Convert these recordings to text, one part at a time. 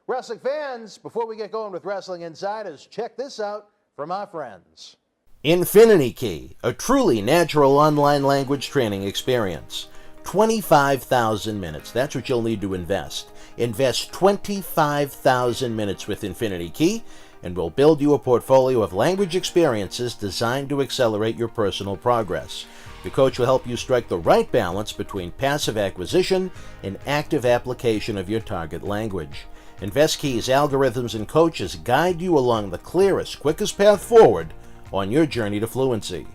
Wrestling fans, before we get going with Wrestling Insiders, check this out from our friends. Infinity Key, a truly natural online language training experience. 25,000 minutes, that's what you'll need to invest. Invest 25,000 minutes with Infinity Key, and we'll build you a portfolio of language experiences designed to accelerate your personal progress. The coach will help you strike the right balance between passive acquisition and active application of your target language. InvestKey's algorithms and coaches guide you along the clearest, quickest path forward on your journey to fluency.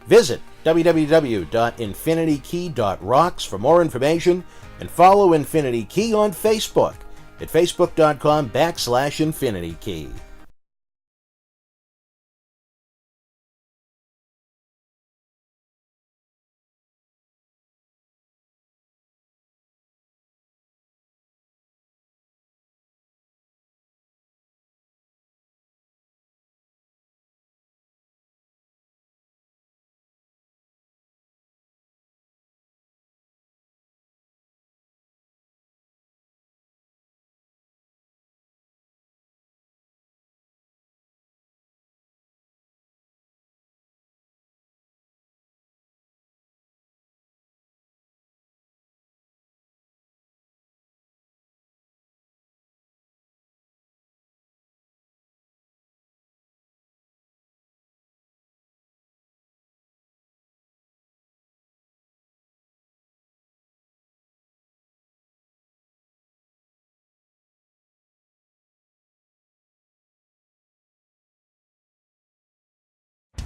Visit www.infinitykey.rocks for more information and follow Infinity Key on Facebook at facebook.com/InfinityKey.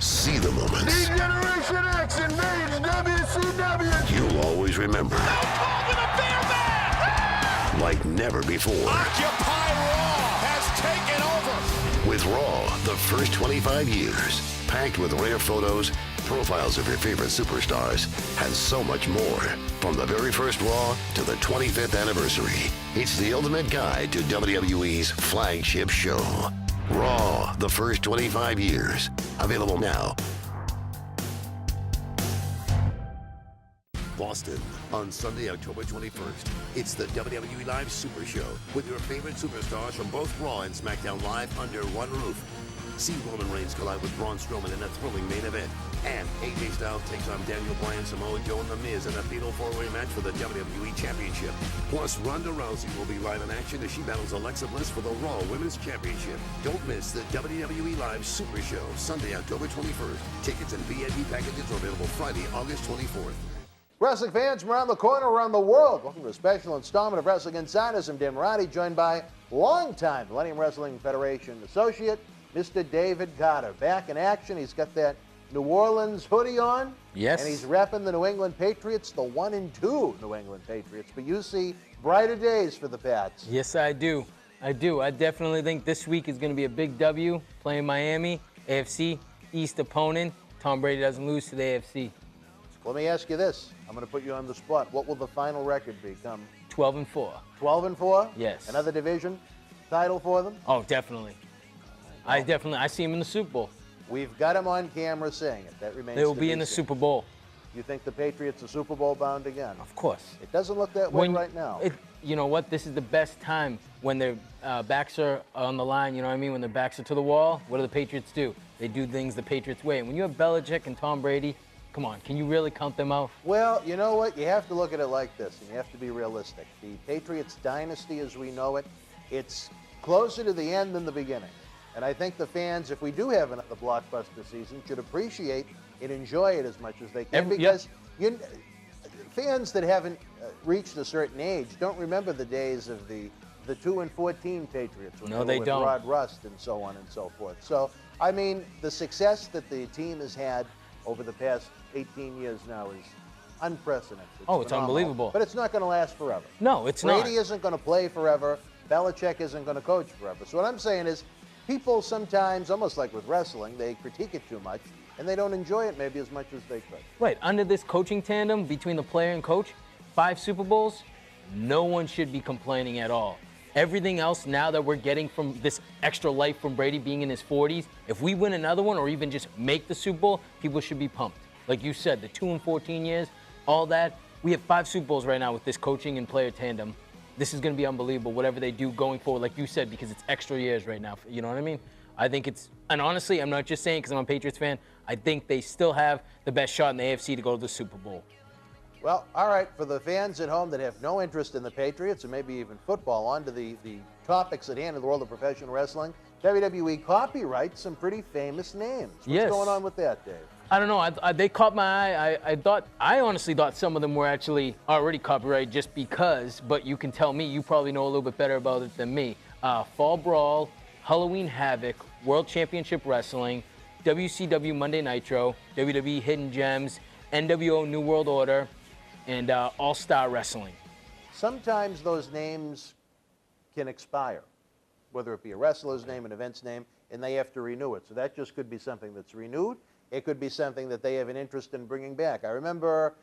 See the moments. Generation X invades WCW. You'll always remember. Like never before. Occupy Raw has taken over. With Raw, the first 25 years, packed with rare photos, profiles of your favorite superstars, and so much more. From the very first Raw to the 25th anniversary, it's the ultimate guide to WWE's flagship show. Raw, the first 25 years. Available now. Boston, on Sunday, October 21st. It's the WWE Live Super Show with your favorite superstars from both Raw and SmackDown Live under one roof. See Roman Reigns collide with Braun Strowman in a thrilling main event. And AJ Styles takes on Daniel Bryan, Samoa Joe, and The Miz in a fatal four-way match for the WWE Championship. Plus, Ronda Rousey will be live in action as she battles Alexa Bliss for the Raw Women's Championship. Don't miss the WWE Live Super Show, Sunday, October 21st. Tickets and VIP packages are available Friday, August 24th. Wrestling fans from around the corner, around the world, welcome to a special installment of Wrestling Insiders. I'm Dan Marati, joined by longtime Millennium Wrestling Federation associate, Mr. David Carter. Back in action. He's got that New Orleans hoodie on. Yes. And he's repping the New England Patriots, the 1-2 New England Patriots. But you see brighter days for the Pats. Yes, I do. I definitely think this week is going to be a big W, playing Miami, AFC East opponent. Tom Brady doesn't lose to the AFC. Let me ask you this. I'm going to put you on the spot. What will the final record be? 12-4. 12-4? Yes. Another division title for them? Oh, definitely. I see him in the Super Bowl. We've got him on camera saying it. That remains They will to be in the seen. Super Bowl. You think the Patriots are Super Bowl bound again? Of course. It doesn't look that way right now. You know what? This is the best time when their backs are on the line, you know what I mean? When their backs are to the wall, what do the Patriots do? They do things the Patriots way. And when you have Belichick and Tom Brady, come on, can you really count them out? Well, you know what? You have to look at it like this, and you have to be realistic. The Patriots dynasty as we know it, it's closer to the end than the beginning. And I think the fans, if we do have the blockbuster season, should appreciate and enjoy it as much as they can, because fans that haven't reached a certain age don't remember the days of the 2-14 Patriots with Rod Rust and so on and so forth. So, I mean, the success that the team has had over the past 18 years now is unprecedented. It's phenomenal. unbelievable. But it's not going to last forever. No, it's not. Brady isn't going to play forever. Belichick isn't going to coach forever. So what I'm saying is, people sometimes, almost like with wrestling, they critique it too much, and they don't enjoy it maybe as much as they could. Right, under this coaching tandem between the player and coach, 5 Super Bowls, no one should be complaining at all. Everything else now that we're getting from this extra life from Brady being in his 40s, if we win another one or even just make the Super Bowl, people should be pumped. Like you said, the 2-14 years, all that. We have 5 Super Bowls right now with this coaching and player tandem. this is going to be unbelievable, whatever they do going forward, like you said, because it's extra years right now. You know what I mean? I think it's, and honestly, I'm not just saying because I'm a Patriots fan, I think they still have the best shot in the AFC to go to the Super Bowl. Well, all right, for the fans at home that have no interest in the Patriots, or maybe even football, on to the topics at hand in the world of professional wrestling. WWE copyrights some pretty famous names. What's going on with that, Dave? I don't know. They caught my eye. I honestly thought some of them were actually already copyrighted just because, but you can tell me, you probably know a little bit better about it than me. Fall Brawl, Halloween Havoc, World Championship Wrestling, WCW Monday Nitro, WWE Hidden Gems, NWO New World Order, and All-Star Wrestling. Sometimes those names can expire, whether it be a wrestler's name, an event's name, and they have to renew it. So that just could be something that's renewed. It could be something that they have an interest in bringing back. I remember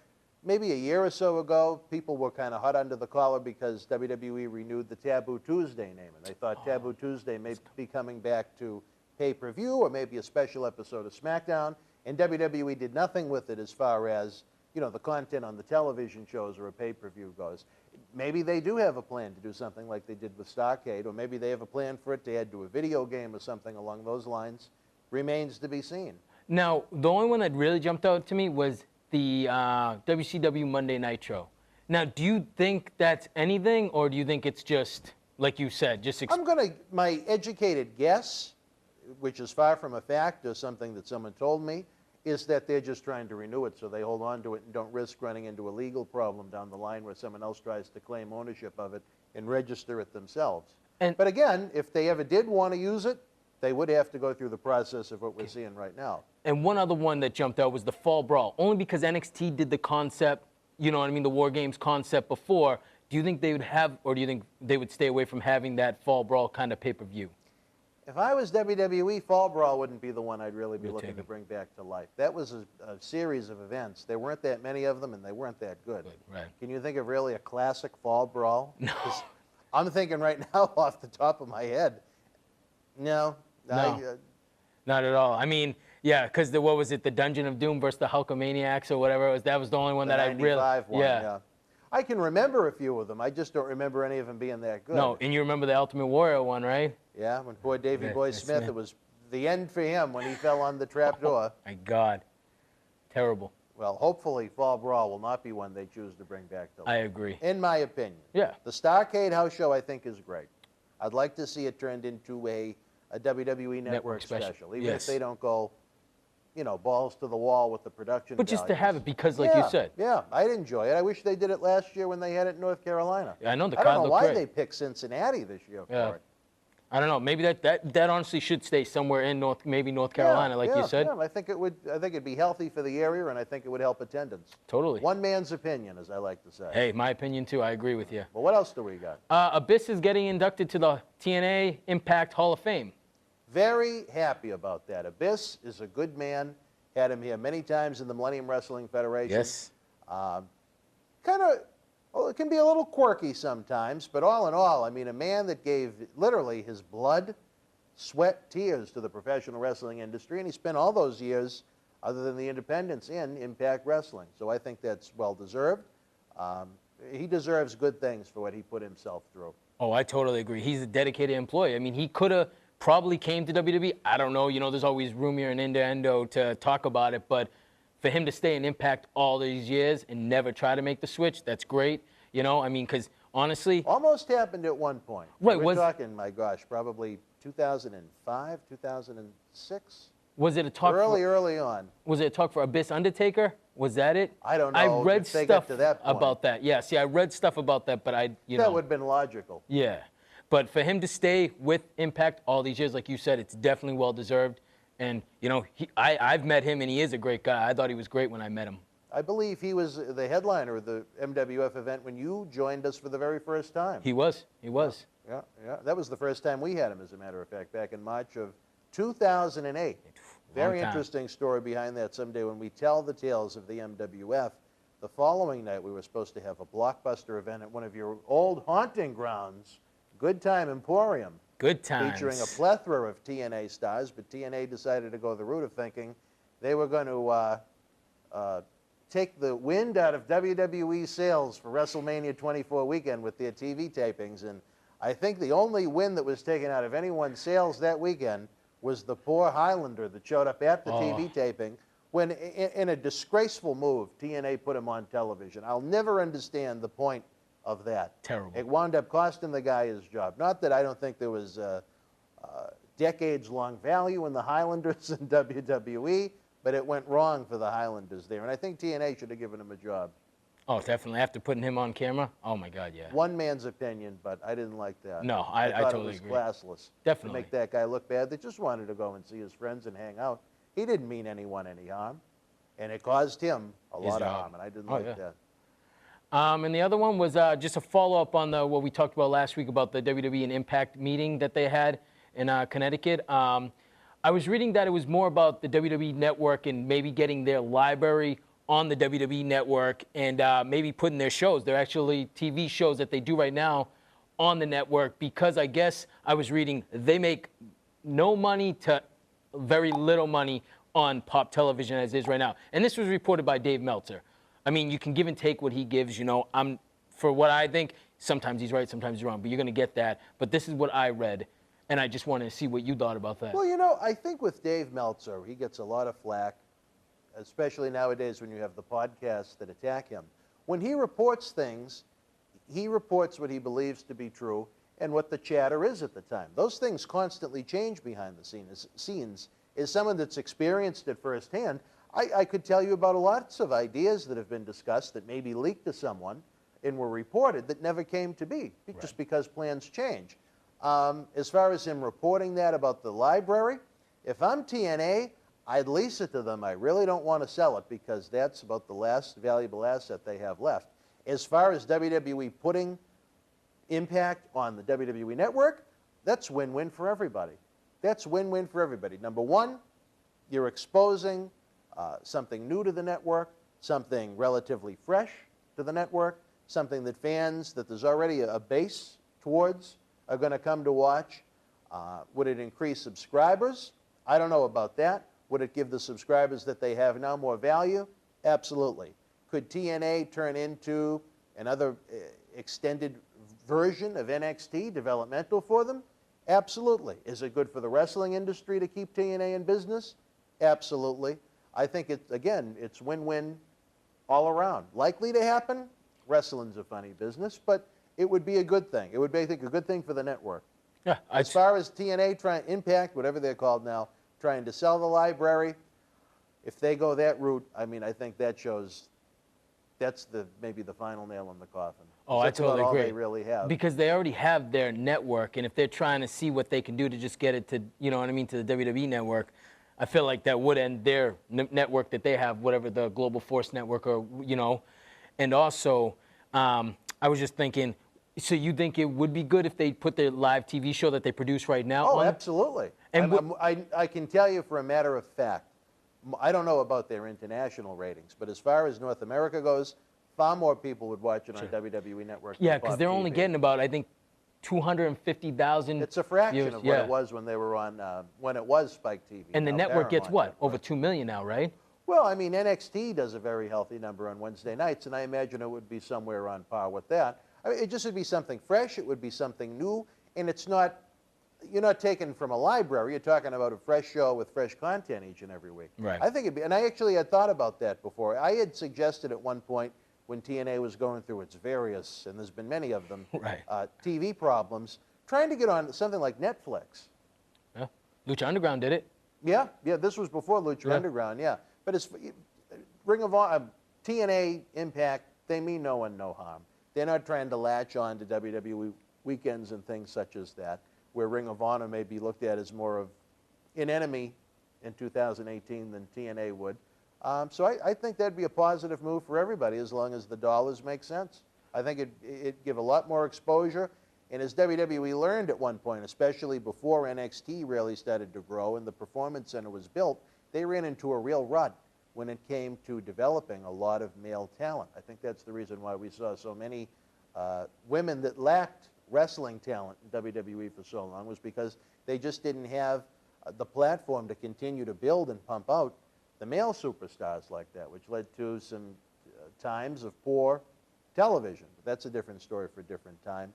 maybe a year or so ago, people were kind of hot under the collar because WWE renewed the Taboo Tuesday name, and they thought Taboo Tuesday may be coming back to pay-per-view or maybe a special episode of SmackDown, and WWE did nothing with it as far as, you know, the content on the television shows or a pay-per-view goes. Maybe they do have a plan to do something like they did with Starrcade, or maybe they have a plan for it to add to a video game or something along those lines. Remains to be seen. Now, the only one that really jumped out to me was the WCW Monday Nitro. Now, do you think that's anything, or do you think it's just, like you said, just... my educated guess, which is far from a fact or something that someone told me, is that they're just trying to renew it so they hold on to it and don't risk running into a legal problem down the line where someone else tries to claim ownership of it and register it themselves. But again, if they ever did want to use it, they would have to go through the process of what we're seeing right now. And one other one that jumped out was the Fall Brawl, only because NXT did the concept, you know what I mean, the War Games concept before. Do you think they would have, or do you think they would stay away from having that Fall Brawl kind of pay-per-view? If I was WWE, Fall Brawl wouldn't be the one I'd really be looking to bring back to life. That was a series of events. There weren't that many of them, and they weren't that good. Right. Can you think of really a classic Fall Brawl? No. I'm thinking right now off the top of my head. No. Not at all. I mean, yeah, because what was it, the Dungeon of Doom versus the Hulkamaniacs or whatever it was? That was the only one that I really... One, yeah. I can remember a few of them. I just don't remember any of them being that good. No, and you remember the Ultimate Warrior one, right? Yeah, when poor Davey Boy Smith, it was the end for him when he fell on the trapdoor. Oh, my God. Terrible. Well, hopefully Fall Brawl will not be one they choose to bring back to life. I agree. In my opinion. Yeah. The Starrcade House Show, I think, is great. I'd like to see it turned into a WWE Network special, even if they don't go, you know, balls to the wall with the production But just to have it because, like you said. Yeah, I'd enjoy it. I wish they did it last year when they had it in North Carolina. I know, the I crowd don't know looked why great. they picked Cincinnati this year for it. I don't know. Maybe that honestly should stay somewhere in North Carolina, like you said. Yeah, I think it would. I think it'd be healthy for the area, and I think it would help attendance. Totally. One man's opinion, as I like to say. Hey, my opinion too. I agree with you. Well, what else do we got? Abyss is getting inducted to the TNA Impact Hall of Fame. Very happy about that. Abyss is a good man. Had him here many times in the Millennium Wrestling Federation. Yes. Kind of, well, it can be a little quirky sometimes, but all in all, I mean, a man that gave literally his blood, sweat, tears to the professional wrestling industry, and he spent all those years, other than the independents, in Impact Wrestling. So I think that's well-deserved. He deserves good things for what he put himself through. Oh, I totally agree. He's a dedicated employee. I mean, he could have probably came to WWE. I don't know. You know, there's always room here in innuendo to talk about it, but for him to stay in Impact all these years and never try to make the switch, that's great. You know, I mean, because honestly... Almost happened at one point. Right. We're talking, my gosh, probably 2005, 2006? Was it a talk early on? Was it a talk for Abyss Undertaker? Was that it? I don't know. I read if they stuff got to that point. about that. Yeah, see, I read stuff about that, but that would have been logical. Yeah. But for him to stay with Impact all these years, like you said, it's definitely well-deserved. And, you know, I've met him, and he is a great guy. I thought he was great when I met him. I believe he was the headliner of the MWF event when you joined us for the very first time. He was. He was. Yeah. That was the first time we had him, as a matter of fact, back in March of 2008. Very interesting story behind that someday when we tell the tales of the MWF. The following night, we were supposed to have a blockbuster event at one of your old haunting grounds, Good Time Emporium. Good times. Featuring a plethora of TNA stars, but TNA decided to go the route of thinking they were going to take the wind out of WWE sails for WrestleMania 24 weekend with their TV tapings. And I think the only wind that was taken out of anyone's sails that weekend was the poor Highlander that showed up at the TV taping when, in a disgraceful move, TNA put him on television. I'll never understand the point of that. Terrible. It wound up costing the guy his job. Not that I don't think there was decades-long value in the Highlanders in WWE, but it went wrong for the Highlanders there. And I think TNA should have given him a job. Oh, definitely. After putting him on camera? Oh, my God, yeah. One man's opinion, but I didn't like that. No, I thought totally it agree. was classless. Definitely. To make that guy look bad. They just wanted to go and see his friends and hang out. He didn't mean anyone any harm, and it caused him a lot of harm, and I didn't like that. And the other one was just a follow-up on what we talked about last week about the WWE and Impact meeting that they had in Connecticut. I was reading that it was more about the WWE Network and maybe getting their library on the WWE Network and maybe putting their shows, they're actually TV shows that they do right now on the network, because I guess I was reading they make no money to very little money on pop television as is right now. And this was reported by Dave Meltzer. I mean, you can give and take what he gives, you know. For what I think, sometimes he's right, sometimes he's wrong, but you're going to get that. But this is what I read, and I just wanted to see what you thought about that. Well, you know, I think with Dave Meltzer, he gets a lot of flack, especially nowadays when you have the podcasts that attack him. When he reports things, he reports what he believes to be true and what the chatter is at the time. Those things constantly change behind the scenes. As someone that's experienced it firsthand, I could tell you about lots of ideas that have been discussed that maybe leaked to someone and were reported that never came to be, just because plans change. As far as him reporting that about the library, if I'm TNA, I'd lease it to them. I really don't want to sell it because that's about the last valuable asset they have left. As far as WWE putting Impact on the WWE Network, that's win-win for everybody. That's win-win for everybody. Number one, you're exposing something new to the network, something relatively fresh to the network, something that fans, that there's already a base towards, are going to come to watch. Would it increase subscribers? I don't know about that. Would it give the subscribers that they have now more value? Absolutely. Could TNA turn into another extended version of NXT, developmental for them? Absolutely. Is it good for the wrestling industry to keep TNA in business? Absolutely. I think, it's win-win all around. Likely to happen? Wrestling's a funny business, but it would be a good thing. It would be, I think, a good thing for the network. Yeah, as far as TNA, Impact, whatever they're called now, trying to sell the library, if they go that route, I mean, I think that shows that's maybe the final nail in the coffin. Oh, I totally all agree. They really have. Because they already have their network, and if they're trying to see what they can do to just get it to, you know what I mean, to the WWE Network, I feel like that would end their network that they have, whatever the Global Force Network or, you know. And also, I was just thinking, so you think it would be good if they put their live TV show that they produce right now on? Oh, absolutely. And I can tell you for a matter of fact, I don't know about their international ratings, but as far as North America goes, far more people would watch it on WWE Network. Yeah, because they're only getting about, I think, 250,000. It's a fraction views. of what it was when they were on, when it was Spike TV. And the network gets what? Over 2 million now, right? Well, I mean, NXT does a very healthy number on Wednesday nights, and I imagine it would be somewhere on par with that. I mean, it just would be something fresh. It would be something new, and it's not. You're not taking from a library. You're talking about a fresh show with fresh content each and every week. Right. I think it'd be, and I actually had thought about that before. I had suggested at one point when TNA was going through its various, and there's been many of them, TV problems, trying to get on something like Netflix. Yeah. Lucha Underground did it. Yeah, this was before Lucha Underground, But it's Ring of Honor, TNA, Impact, they mean no one no harm. They're not trying to latch on to WWE weekends and things such as that, where Ring of Honor may be looked at as more of an enemy in 2018 than TNA would. So I think that'd be a positive move for everybody as long as the dollars make sense. I think it'd give a lot more exposure. And as WWE learned at one point, especially before NXT really started to grow and the Performance Center was built, they ran into a real rut when it came to developing a lot of male talent. I think that's the reason why we saw so many women that lacked wrestling talent in WWE for so long, was because they just didn't have the platform to continue to build and pump out the male superstars like that, which led to some times of poor television. But that's a different story for a different time.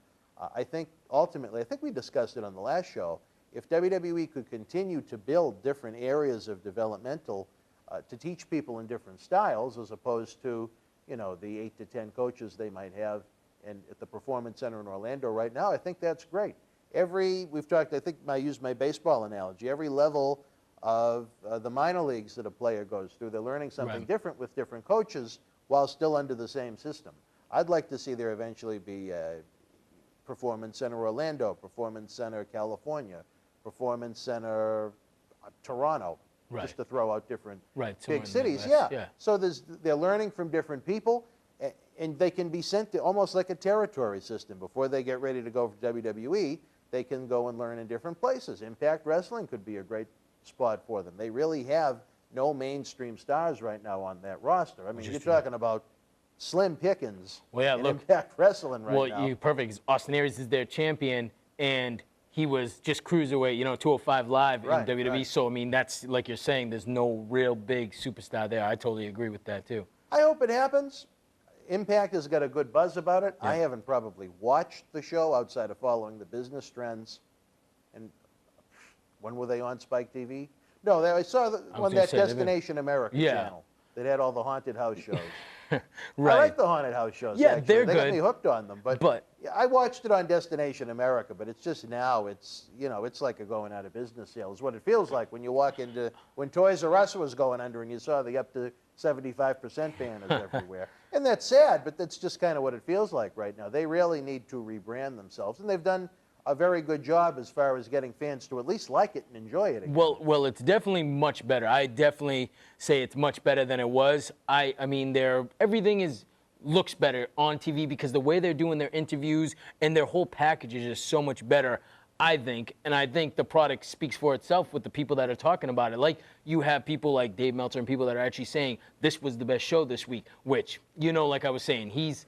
I think ultimately, I think we discussed it on the last show, if WWE could continue to build different areas of developmental to teach people in different styles, as opposed to, you know, the 8 to 10 coaches they might have at the Performance Center in Orlando right now, I think that's great. We've talked, I think I used my baseball analogy, every level of the minor leagues that a player goes through, they're learning something different with different coaches while still under the same system. I'd like to see there eventually be Performance Center Orlando, Performance Center California, Performance Center Toronto, just to throw out different big cities. Yeah. So they're learning from different people, and they can be sent to almost like a territory system. Before they get ready to go for WWE, they can go and learn in different places. Impact Wrestling could be a great spot for them. They really have no mainstream stars right now on that roster. I mean, you're talking about slim pickings in Impact Wrestling right now. Well, you're perfect. Austin Aries is their champion, and he was just cruiserweight, 205 Live in WWE. Right. So, I mean, that's, like you're saying, there's no real big superstar there. I totally agree with that, too. I hope it happens. Impact has got a good buzz about it. Yeah. I haven't probably watched the show outside of following the business trends. And when were they on Spike TV? No, I saw on that Destination America channel that had all the haunted house shows. I like the haunted house shows. Yeah, actually. they're they good. Got me hooked on them. But I watched it on Destination America. But it's just now, it's like a going out of business sale. Is what it feels like when you walk into when Toys R Us was going under and you saw the up to 75% banners everywhere. And that's sad, but that's just kind of what it feels like right now. They really need to rebrand themselves, and they've done a very good job as far as getting fans to at least like it and enjoy it again. Well, it's definitely much better. I definitely say it's much better than it was. I mean, everything looks better on TV because the way they're doing their interviews and their whole package is just so much better, I think. And I think the product speaks for itself with the people that are talking about it. Like, you have people like Dave Meltzer and people that are actually saying this was the best show this week, which, like I was saying, he's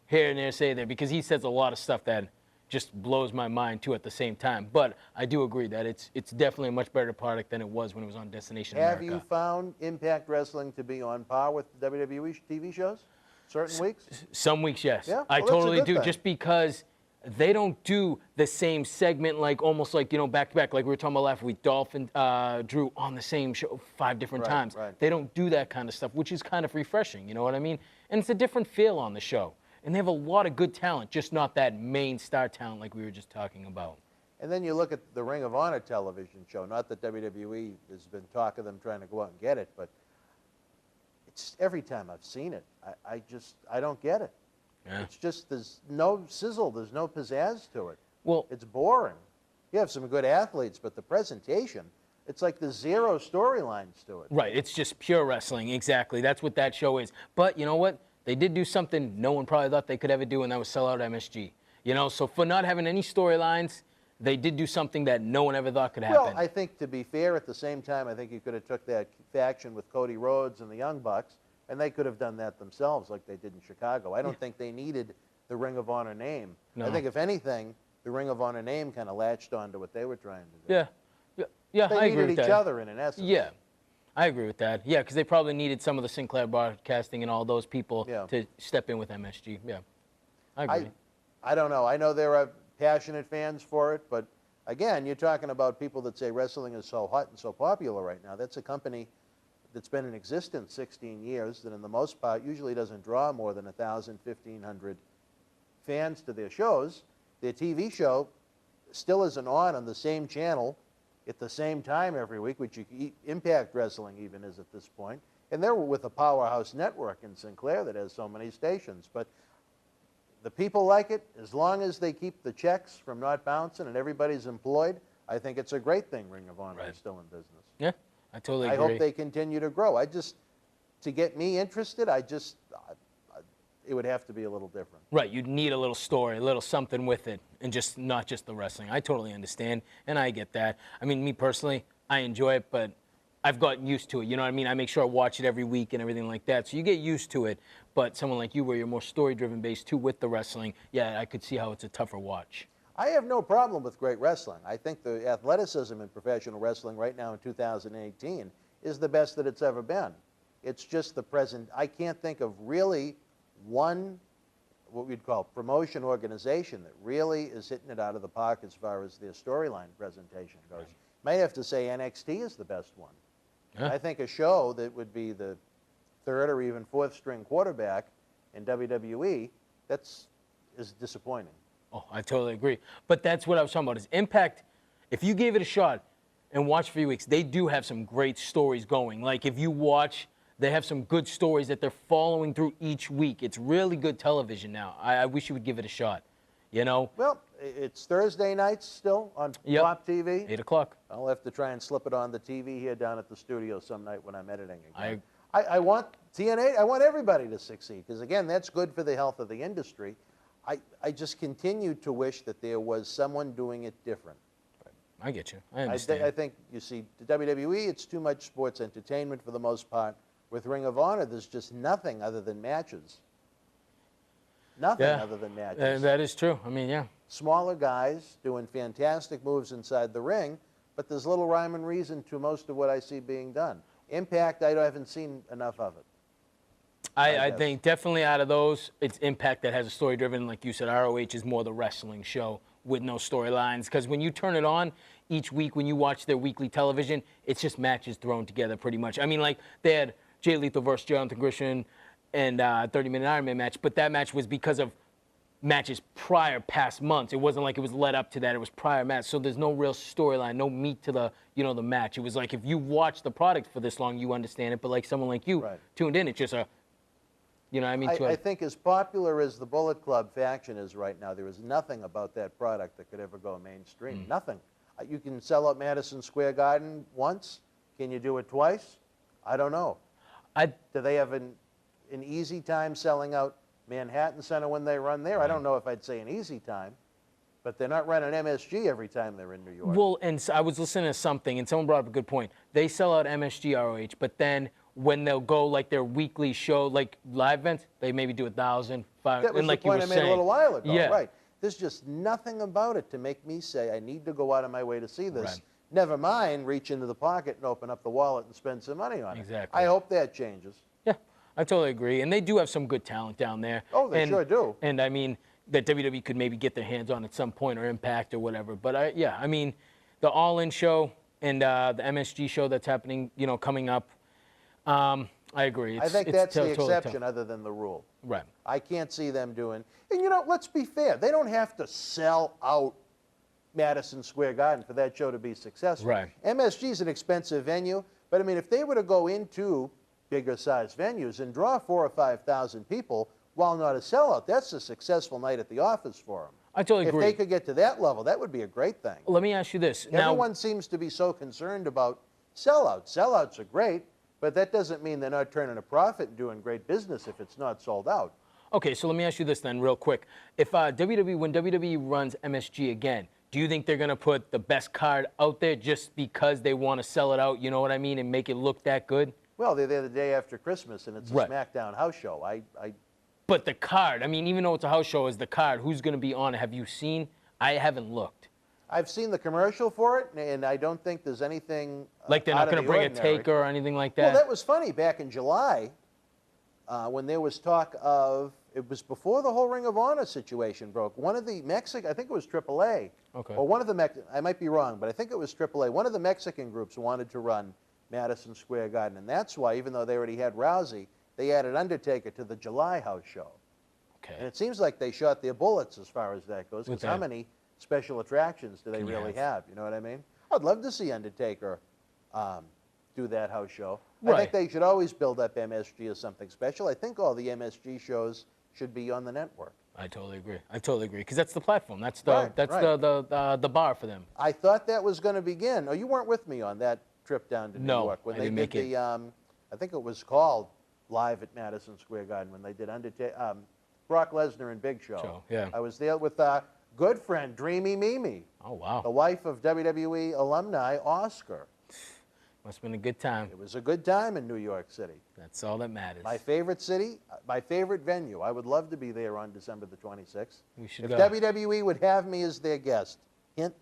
here and there, say there, because he says a lot of stuff that just blows my mind too at the same time. But I do agree that it's definitely a much better product than it was when it was on Destination America. Have you found Impact Wrestling to be on par with WWE TV shows? Certain weeks? Some weeks, yes. Yeah? I totally do, thing. just because they don't do the same segment, like almost like, back to back, like we were talking about last week, Dolph and Drew on the same show 5 different times. Right. They don't do that kind of stuff, which is kind of refreshing, you know what I mean? And it's a different feel on the show. And they have a lot of good talent, just not that main star talent like we were just talking about. And then you look at the Ring of Honor television show. Not that WWE has been talk of them trying to go out and get it, but it's every time I've seen it, I don't get it. Yeah. It's just there's no sizzle, there's no pizzazz to it. Well, it's boring. You have some good athletes, but the presentation, it's like there's 0 storylines to it. Right, it's just pure wrestling, exactly. That's what that show is. But you know what? They did do something no one probably thought they could ever do, and that was sell out MSG. So for not having any storylines, they did do something that no one ever thought could happen. Well, I think to be fair, at the same time, I think you could have took that faction with Cody Rhodes and the Young Bucks, and they could have done that themselves like they did in Chicago. I don't think they needed the Ring of Honor name. No. I think, if anything, the Ring of Honor name kind of latched on to what they were trying to do. Yeah, they I agree with that. They needed each other in essence. Yeah. I agree with that. Yeah, because they probably needed some of the Sinclair Broadcasting and all those people to step in with MSG. Yeah, I agree. I don't know. I know there are passionate fans for it, but again, you're talking about people that say wrestling is so hot and so popular right now. That's a company that's been in existence 16 years that, in the most part, usually doesn't draw more than 1,000, 1,500 fans to their shows. Their TV show still isn't on the same channel at the same time every week, which Impact Wrestling even is at this point. And they're with a powerhouse network in Sinclair that has so many stations. But the people like it. As long as they keep the checks from not bouncing and everybody's employed, I think it's a great thing Ring of Honor is still in business. Yeah, I totally agree. I hope they continue to grow. To get me interested, it would have to be a little different. Right, you'd need a little story, a little something with it, and not just the wrestling. I totally understand, and I get that. I mean, me personally, I enjoy it, but I've gotten used to it. You know what I mean? I make sure I watch it every week and everything like that. So you get used to it. But someone like you, where you're more story-driven based too with the wrestling, yeah, I could see how it's a tougher watch. I have no problem with great wrestling. I think the athleticism in professional wrestling right now in 2018 is the best that it's ever been. It's just the present. I can't think of really one, what we'd call promotion organization that really is hitting it out of the park as far as their storyline presentation goes. Might have to say NXT is the best one. Yeah. I think a show that would be the third or even fourth string quarterback in WWE, is disappointing. Oh, I totally agree. But that's what I was talking about is Impact. If you gave it a shot and watch a few weeks, they do have some great stories going. Like if you watch, they have some good stories that they're following through each week. It's really good television now. I wish you would give it a shot. You know? Well, it's Thursday nights still on Pop TV. 8 o'clock. I'll have to try and slip it on the TV here down at the studio some night when I'm editing again. I I want TNA, I want everybody to succeed, because again, that's good for the health of the industry. I just continue to wish that there was someone doing it different. I get you. I understand. I think, you see, the WWE, it's too much sports entertainment for the most part. With Ring of Honor, there's just nothing other than matches. Nothing other than matches. That is true. I mean, yeah. Smaller guys doing fantastic moves inside the ring, but there's little rhyme and reason to most of what I see being done. Impact, I haven't seen enough of it. I think definitely out of those, it's Impact that has a story driven. Like you said, ROH is more the wrestling show with no storylines. Because when you turn it on each week, when you watch their weekly television, it's just matches thrown together pretty much. I mean, like they had Jay Lethal versus Jonathan Gresham and 30-minute Iron Man match, but that match was because of matches past months. It wasn't like it was led up to that. It was prior match. So there's no real storyline, no meat to the, the match. It was like if you watch the product for this long, you understand it. But like someone like you tuned in, it's just a, I think as popular as the Bullet Club faction is right now, there is nothing about that product that could ever go mainstream. Nothing. You can sell out Madison Square Garden once. Can you do it twice? I don't know. Do they have an easy time selling out Manhattan Center when they run there? I don't know if I'd say an easy time, but they're not running MSG every time they're in New York. Well, and so I was listening to something, and someone brought up a good point. They sell out MSG ROH, but then when they'll go like their weekly show, like live events, they maybe do 1,000, 500. That was like the point I made a little while ago. Yeah. Right. There's just nothing about it to make me say I need to go out of my way to see this. Right. Never mind reach into the pocket and open up the wallet and spend some money on it. Exactly. I hope that changes. Yeah, I totally agree. And they do have some good talent down there. Oh, they sure do. And I mean, that WWE could maybe get their hands on at some point, or Impact or whatever. But I mean, the All In show and the MSG show that's happening, coming up, I agree. I think that's the totally exception tough. other than the rule. Right. I can't see them doing, and let's be fair. They don't have to sell out Madison Square Garden for that show to be successful. Right. MSG is an expensive venue, but I mean, if they were to go into bigger sized venues and draw 4,000 or 5,000 people, while not a sellout, that's a successful night at the office for them. I totally agree. If they could get to that level, that would be a great thing. Let me ask you this. Everyone seems to be so concerned about sellouts. Sellouts are great, but that doesn't mean they're not turning a profit and doing great business if it's not sold out. Okay, so let me ask you this then real quick. If when WWE runs MSG again, do you think they're going to put the best card out there just because they want to sell it out, you know what I mean, and make it look that good? Well, they're there the day after Christmas, and it's a SmackDown house show. But the card, I mean, even though it's a house show, is the card, who's going to be on it? Have you seen? I haven't looked. I've seen the commercial for it, and I don't think there's anything like they're not going to bring a Taker or anything like that? Well, that was funny. Back in July, when there was talk of, it was before the whole Ring of Honor situation broke, one of the Mexican, I think it was AAA, or one of the, I might be wrong, but I think it was AAA, one of the Mexican groups wanted to run Madison Square Garden, and that's why, even though they already had Rousey, they added Undertaker to the July house show. Okay. And it seems like they shot their bullets as far as that goes, because how many special attractions do they really have? You know what I mean? I'd love to see Undertaker do that house show. I think they should always build up MSG as something special. I think all the MSG shows should be on the network. I totally agree, because that's the platform. That's the the bar for them. I thought that was going to begin. Oh, you weren't with me on that trip down to New York when they did the. I think it was called Live at Madison Square Garden when they did Brock Lesnar and Big Show. Yeah. I was there with good friend Dreamy Mimi. Oh wow. The wife of WWE alumni Oscar. Must have been a good time. It was a good time in New York City. That's all that matters. My favorite city, my favorite venue. I would love to be there on December the 26th. We should if go. WWE would have me as their guest, hint,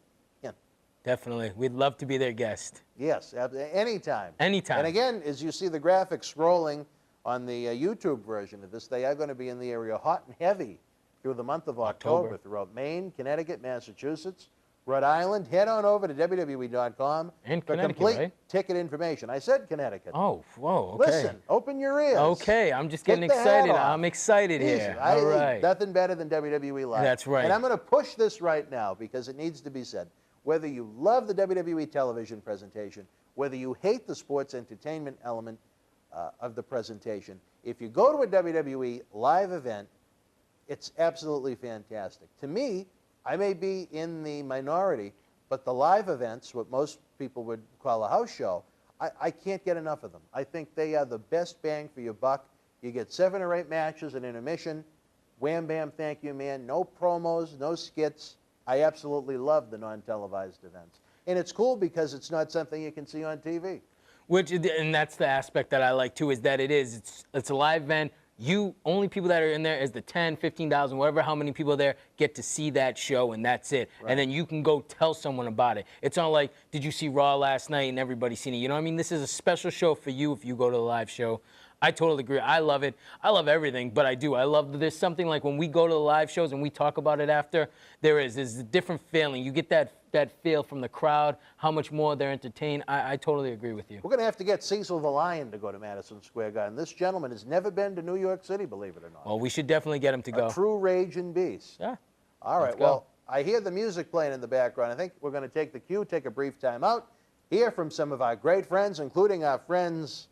hint. Definitely. We'd love to be their guest. Yes, anytime. Anytime. And again, as you see the graphics scrolling on the YouTube version of this, they are going to be in the area hot and heavy through the month of October throughout Maine, Connecticut, Massachusetts, Rhode Island. Head on over to WWE.com And for Connecticut, complete right? ticket information. I said Connecticut. Oh, whoa, okay. Listen, open your ears. Okay, I'm just getting Take the hat excited. off. I'm excited Easy. here. All right. Nothing better than WWE Live. That's right. And I'm going to push this right now because it needs to be said. Whether you love the WWE television presentation, whether you hate the sports entertainment element of the presentation, if you go to a WWE live event, it's absolutely fantastic. To me, I may be in the minority, but the live events, what most people would call a house show, I can't get enough of them. I think they are the best bang for your buck. You get 7 or 8 matches at intermission. Wham, bam, thank you, man. No promos, no skits. I absolutely love the non-televised events. And it's cool because it's not something you can see on TV. And that's the aspect that I like too, is that it's a live event. Only people that are in there is the 10, 15,000, whatever, how many people there get to see that show, and that's it. Right. And then you can go tell someone about it. It's not like, did you see Raw last night and everybody's seen it? You know what I mean? This is a special show for you if you go to the live show. I totally agree. I love it. I love everything, but I do. I love there's something like when we go to the live shows and we talk about it after, there's a different feeling. You get that feel from the crowd, how much more they're entertained. I totally agree with you. We're going to have to get Cecil the Lion to go to Madison Square Garden. This gentleman has never been to New York City, believe it or not. Well, we should definitely get him to go. A true raging beast. Yeah. All right, well, I hear the music playing in the background. I think we're going to take the cue, take a brief time out, hear from some of our great friends, including our friends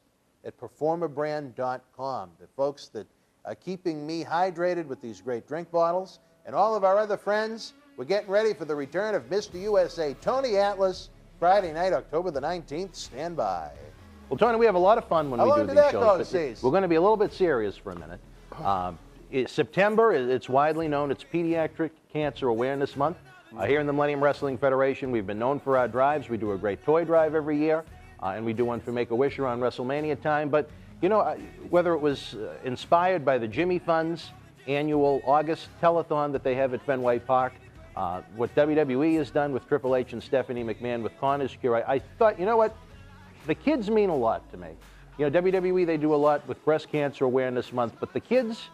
at performerbrand.com, the folks that are keeping me hydrated with these great drink bottles, and all of our other friends. We're getting ready for the return of Mr. USA, Tony Atlas, Friday night, October the 19th. Stand by. Well, Tony, we have a lot of fun when we do these shows. We're going to be a little bit serious for a minute. September, it's widely known, it's Pediatric Cancer Awareness Month. Here in the Millennium Wrestling Federation, we've been known for our drives. We do a great toy drive every year. And we do one for Make-A-Wish around WrestleMania time. But, you know, whether it was inspired by the Jimmy Fund's annual August telethon that they have at Fenway Park, what WWE has done with Triple H and Stephanie McMahon with Connor's Cure, I thought, you know what, the kids mean a lot to me. You know, WWE, they do a lot with Breast Cancer Awareness Month, but the kids,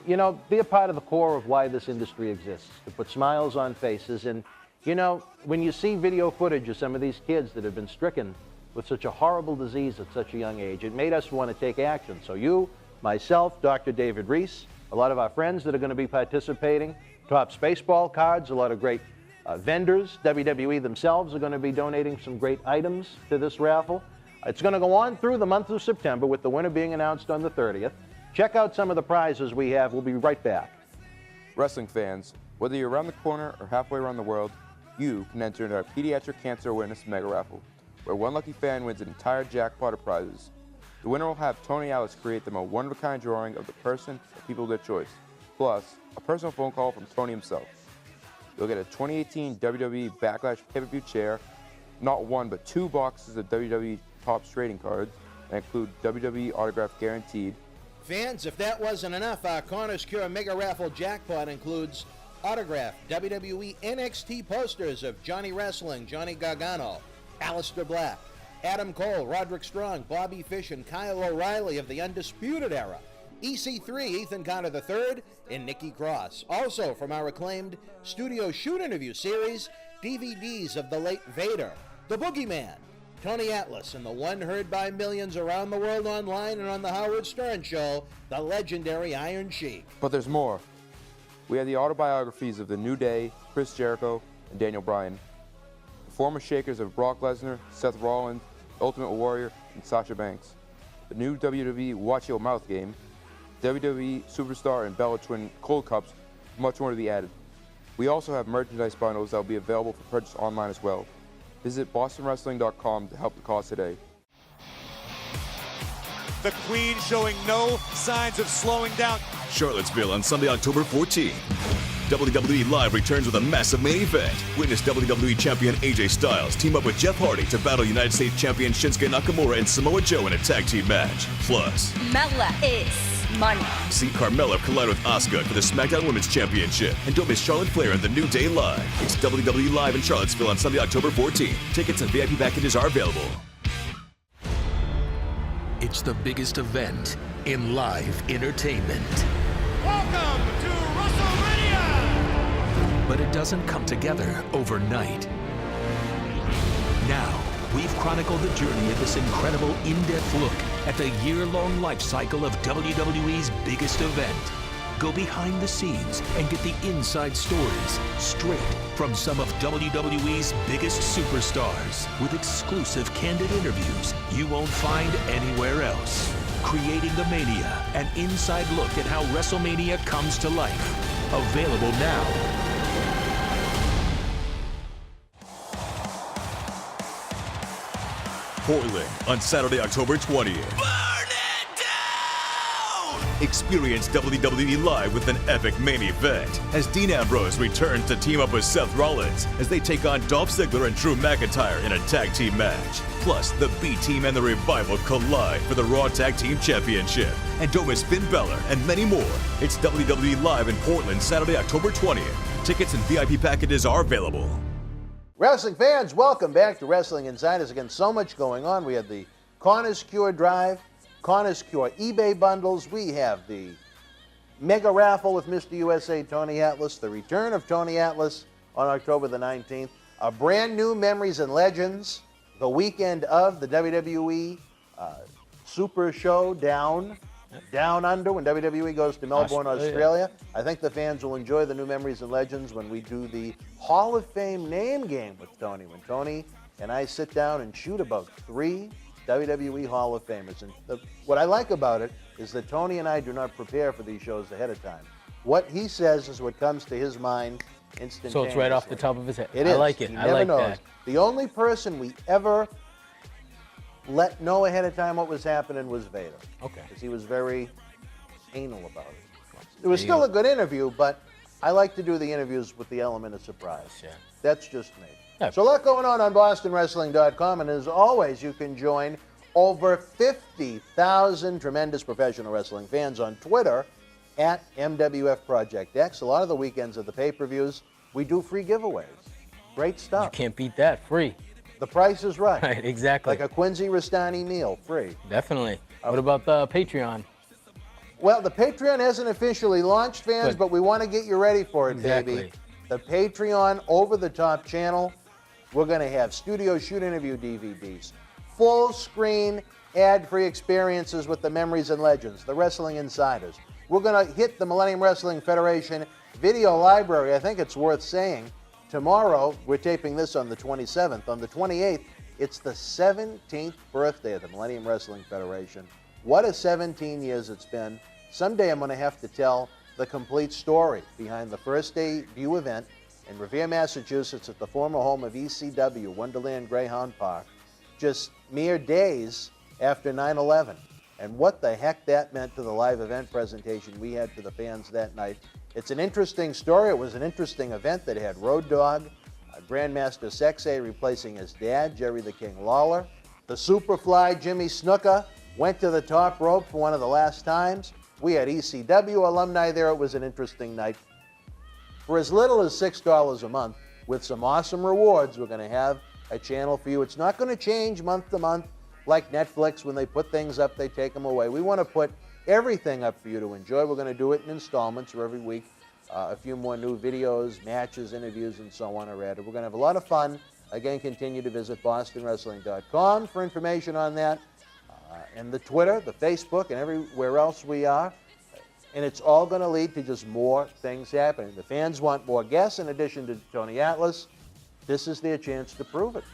you know, they're part of the core of why this industry exists, to put smiles on faces. And, you know, when you see video footage of some of these kids that have been stricken with such a horrible disease at such a young age, it made us want to take action. So you, myself, Dr. David Reese, a lot of our friends that are going to be participating, Topps baseball cards, a lot of great vendors, WWE themselves are going to be donating some great items to this raffle. It's going to go on through the month of September with the winner being announced on the 30th. Check out some of the prizes we have. We'll be right back. Wrestling fans, whether you're around the corner or halfway around the world, you can enter into our Pediatric Cancer Awareness Mega Raffle, where one lucky fan wins an entire jackpot of prizes. The winner will have Tony Atlas create them a one-of-a-kind drawing of the person or people of their choice, plus a personal phone call from Tony himself. You'll get a 2018 WWE Backlash pay-per-view chair, not one but 2 boxes of WWE Topps trading cards that include WWE Autograph Guaranteed. Fans, if that wasn't enough, our Corner's Cure Mega Raffle jackpot includes autographed WWE NXT posters of Johnny Wrestling, Johnny Gargano, Aleister Black, Adam Cole, Roderick Strong, Bobby Fish, and Kyle O'Reilly of the Undisputed Era, EC3, Ethan Connor III, and Nikki Cross. Also from our acclaimed Studio Shoot interview series, DVDs of the late Vader, the Boogeyman, Tony Atlas, and the one heard by millions around the world online and on the Howard Stern Show, the legendary Iron Sheik. But there's more. We have the autobiographies of The New Day, Chris Jericho, and Daniel Bryan, the former Shakers of Brock Lesnar, Seth Rollins, Ultimate Warrior, and Sasha Banks, the new WWE Watch Your Mouth game, WWE Superstar and Bella Twin Cold Cups, much more to be added. We also have merchandise bundles that will be available for purchase online as well. Visit bostonwrestling.com to help the cause today. The Queen showing no signs of slowing down. Charlottesville on Sunday, October 14th. WWE Live returns with a massive main event. Witness WWE Champion AJ Styles team up with Jeff Hardy to battle United States Champion Shinsuke Nakamura and Samoa Joe in a tag team match. Plus, Mela is money. See Carmella collide with Asuka for the SmackDown Women's Championship. And don't miss Charlotte Flair and The New Day Live. It's WWE Live in Charlottesville on Sunday, October 14th. Tickets and VIP packages are available. It's the biggest event in live entertainment. Welcome to WrestleMania! But it doesn't come together overnight. Now, we've chronicled the journey of this incredible in-depth look at the year-long life cycle of WWE's biggest event. Go behind the scenes and get the inside stories straight from some of WWE's biggest superstars with exclusive candid interviews you won't find anywhere else. Creating the Mania, an inside look at how WrestleMania comes to life. Available now. Portland on Saturday, October 20th. Experience WWE Live with an epic main event as Dean Ambrose returns to team up with Seth Rollins as they take on Dolph Ziggler and Drew McIntyre in a tag team match. Plus, the B-Team and the Revival collide for the Raw Tag Team Championship. And don't miss Finn Balor and many more. It's WWE Live in Portland, Saturday, October 20th. Tickets and VIP packages are available. Wrestling fans, welcome back to Wrestling Insiders. Again, so much going on. We had the Corners Cure Drive, Corners Cure eBay bundles. We have the mega raffle with Mr. USA Tony Atlas, the return of Tony Atlas on October the 19th, a brand new Memories and Legends, the weekend of the WWE Super Show down under when WWE goes to Melbourne, Australia. I think the fans will enjoy the new Memories and Legends when we do the Hall of Fame name game with Tony. When Tony and I sit down and shoot about 3 WWE Hall of Famers. And what I like about it is that Tony and I do not prepare for these shows ahead of time. What he says is what comes to his mind instantaneously. So it's right off the top of his head. It is. I like it. He I never like knows. that. The only person we ever let know ahead of time what was happening was Vader. Okay. Because he was very anal about it. It was still a good interview, but I like to do the interviews with the element of surprise. Yeah. That's just me. Yeah. So a lot going on BostonWrestling.com, and as always, you can join over 50,000 tremendous professional wrestling fans on Twitter at MWF Project X. A lot of the weekends of the pay-per-views, we do free giveaways. Great stuff. You can't beat that. Free. The price is right. Right, exactly. Like a Quincy Rustani meal, free. Definitely. What about the Patreon? Well, the Patreon hasn't officially launched, fans, Good. but we want to get you ready for it, Exactly. baby. The Patreon over-the-top channel, we're going to have studio shoot interview DVDs, full-screen ad-free experiences with the Memories and Legends, the Wrestling Insiders. We're going to hit the Millennium Wrestling Federation video library. I think it's worth saying. Tomorrow, we're taping this on the 27th. On the 28th, it's the 17th birthday of the Millennium Wrestling Federation. What a 17 years it's been. Someday I'm going to have to tell the complete story behind the first debut event in Revere, Massachusetts at the former home of ECW, Wonderland Greyhound Park, just mere days after 9/11. And what the heck that meant to the live event presentation we had for the fans that night. It's an interesting story. It was an interesting event that had Road Dogg, Grandmaster Sexay replacing his dad, Jerry the King Lawler. The Superfly, Jimmy Snuka, went to the top rope for one of the last times. We had ECW alumni there. It was an interesting night. For as little as $6 a month, with some awesome rewards, we're going to have a channel for you. It's not going to change month to month like Netflix. When they put things up, they take them away. We want to put everything up for you to enjoy. We're going to do it in installments where every week a few more new videos, matches, interviews, and so on are added. We're going to have a lot of fun. Again, continue to visit BostonWrestling.com for information on that. And the Twitter, the Facebook, and everywhere else we are. And it's all going to lead to just more things happening. The fans want more guests in addition to Tony Atlas. This is their chance to prove it.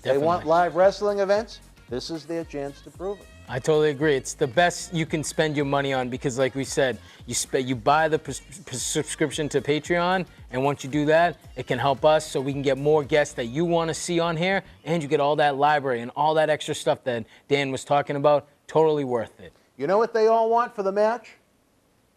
They want live wrestling events. This is their chance to prove it. I totally agree. It's the best you can spend your money on because, like we said, you buy the subscription to Patreon, and once you do that, it can help us so we can get more guests that you want to see on here, and you get all that library and all that extra stuff that Dan was talking about. Totally worth it. You know what they all want for the match?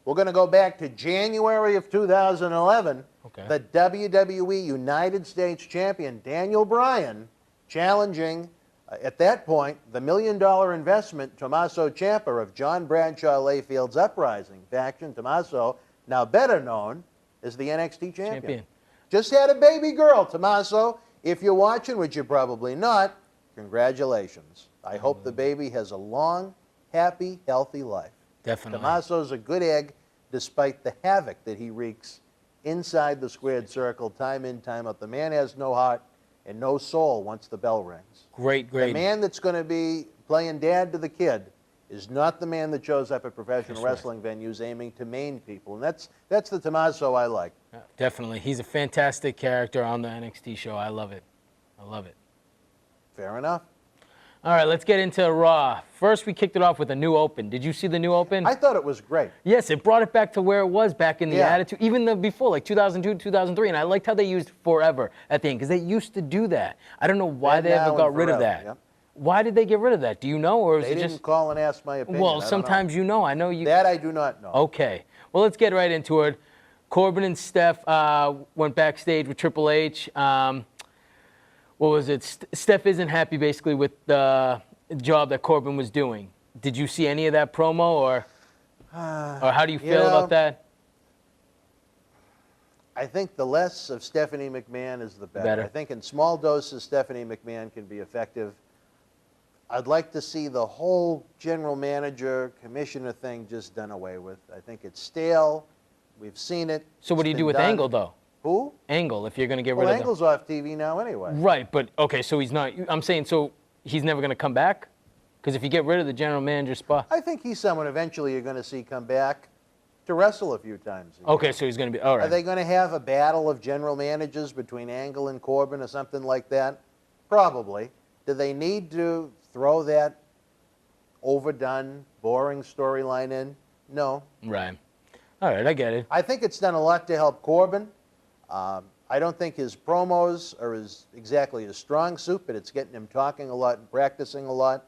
We're going to go back to January of 2011. Okay. The WWE United States Champion Daniel Bryan challenging At that point, the $1 million investment, Tommaso Ciampa of John Bradshaw Layfield's Uprising faction, Tommaso, now better known as the NXT champion. Just had a baby girl, Tommaso. If you're watching, which you're probably not, congratulations. I hope the baby has a long, happy, healthy life. Definitely. Tommaso's a good egg, despite the havoc that he wreaks inside the squared circle, time in, time out. The man has no heart and no soul once the bell rings. Great. The man that's going to be playing dad to the kid is not the man that shows up at professional wrestling venues aiming to maim people. And that's the Tommaso I like. Yeah, definitely. He's a fantastic character on the NXT show. I love it. I love it. Fair enough. All right, let's get into Raw. First, we kicked it off with a new open. Did you see the new open? I thought it was great. Yes, it brought it back to where it was back in the Attitude, even before, like 2002, 2003. And I liked how they used forever at the end, because they used to do that. I don't know why they ever got rid of that. Yep. Why did they get rid of that? Do you know, or is they it didn't just call and ask my opinion? Well, sometimes you know. I know you. That I do not know. Okay. Well, let's get right into it. Corbin and Steph went backstage with Triple H. What was it? Steph isn't happy basically with the job that Corbin was doing. Did you see any of that promo, or how do you feel about that? I think the less of Stephanie McMahon is the better. I think in small doses, Stephanie McMahon can be effective. I'd like to see the whole general manager, commissioner thing just done away with. I think it's stale. We've seen it. So what do you do with Angle, though? Who? Angle, if you're going to get rid of Angle's off TV now anyway. Right, but, okay, so he's not, I'm saying, so he's never going to come back? Because if you get rid of the general manager spot. I think he's someone eventually you're going to see come back to wrestle a few times. Okay, so he's going to be, all right. Are they going to have a battle of general managers between Angle and Corbin or something like that? Probably. Do they need to throw that overdone, boring storyline in? No. Right. All right, I get it. I think it's done a lot to help Corbin. I don't think his promos are exactly his strong suit, but it's getting him talking a lot and practicing a lot.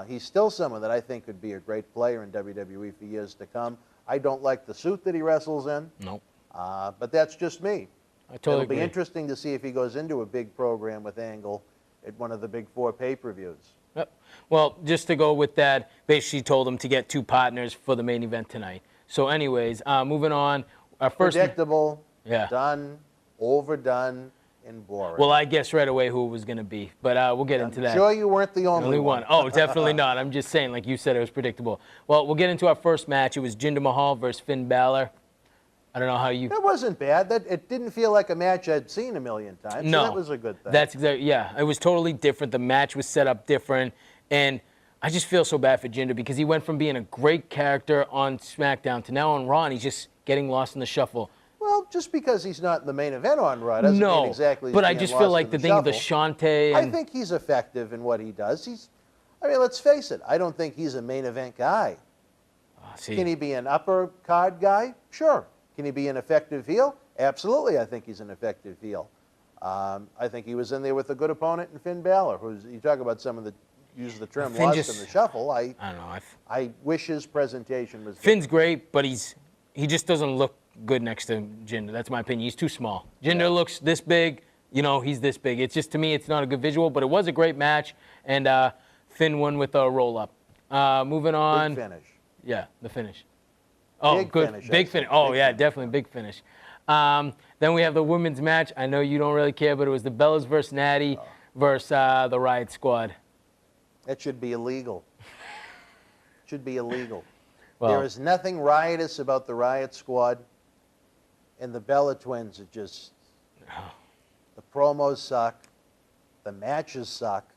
He's still someone that I think could be a great player in WWE for years to come. I don't like the suit that he wrestles in. Nope. But that's just me. I totally It'll be interesting to see if he goes into a big program with Angle at one of the big 4 pay-per-views. Yep. Well, just to go with that, basically told him to get 2 partners for the main event tonight. So anyways, moving on. Our first predictable, done, overdone, and boring. Well, I guessed right away who it was going to be, but we'll get into that. I'm sure you weren't the only one. Oh, definitely not. I'm just saying, like you said, it was predictable. Well, we'll get into our first match. It was Jinder Mahal versus Finn Balor. I don't know how you... That wasn't bad. It didn't feel like a match I'd seen a million times. No. So that was a good thing. That's exactly, yeah. It was totally different. The match was set up different. And I just feel so bad for Jinder because he went from being a great character on SmackDown to now on Raw, and he's just getting lost in the shuffle. Well, just because he's not in the main event on Raw doesn't mean exactly. But I just feel like the thing of the Shantae. I think he's effective in what he does. I mean, let's face it. I don't think he's a main event guy. Can he be an upper card guy? Sure. Can he be an effective heel? Absolutely. I think he's an effective heel. I think he was in there with a good opponent in Finn Balor. You talk about someone that uses the term lost in the shuffle. I don't know. I wish his presentation was. Finn's great, but he just doesn't look good next to Jinder. That's my opinion. He's too small. Jinder looks this big. You know, he's this big. It's just, to me, it's not a good visual, but it was a great match, and Finn won with a roll-up. Moving on. Big finish. Yeah, the finish. Oh, big good. Finish, big finish. Oh, yeah, definitely big finish. Then we have the women's match. I know you don't really care, but it was the Bellas versus Natty versus the Riot Squad. That should be illegal. Should be illegal. Well, there is nothing riotous about the Riot Squad, and the Bella Twins are just... The promos suck. The matches suck.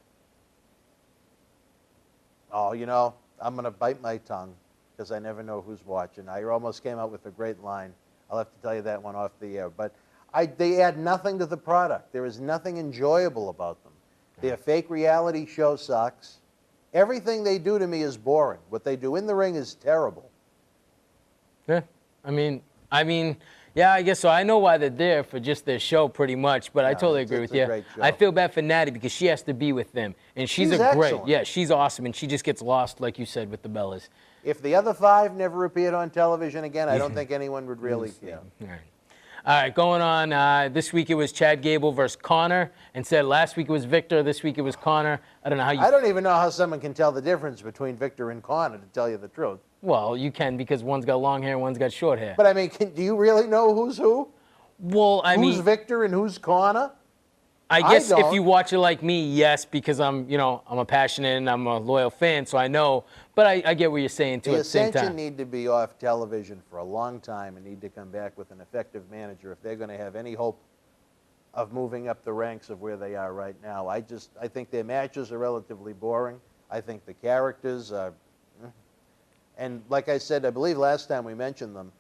Oh, you know, I'm going to bite my tongue because I never know who's watching. I almost came out with a great line. I'll have to tell you that one off the air. But they add nothing to the product. There is nothing enjoyable about them. Their fake reality show sucks. Everything they do to me is boring. What they do in the ring is terrible. Yeah, I mean, yeah, I guess so. I know why they're there for just their show pretty much, but I totally agree with you. I feel bad for Natty because she has to be with them. And she's she's awesome, and she just gets lost, like you said, with the Bellas. If the other 5 never appeared on television again, I don't think anyone would really care. All All right, going on. This week it was Chad Gable versus Connor. Instead, last week it was Victor. This week it was Connor. I don't know how you... I don't even know how someone can tell the difference between Victor and Connor, to tell you the truth. Well, you can because one's got long hair and one's got short hair. But, I mean, do you really know who's who? Well, I mean... Who's Victor and who's Connor? I guess if you watch it like me, yes, because I'm a passionate and I'm a loyal fan, so I know. But I get what you're saying, too, at the same time. The Ascension need to be off television for a long time and need to come back with an effective manager if they're going to have any hope of moving up the ranks of where they are right now. I think their matches are relatively boring. I think the characters are... And like I said, I believe last time we mentioned them,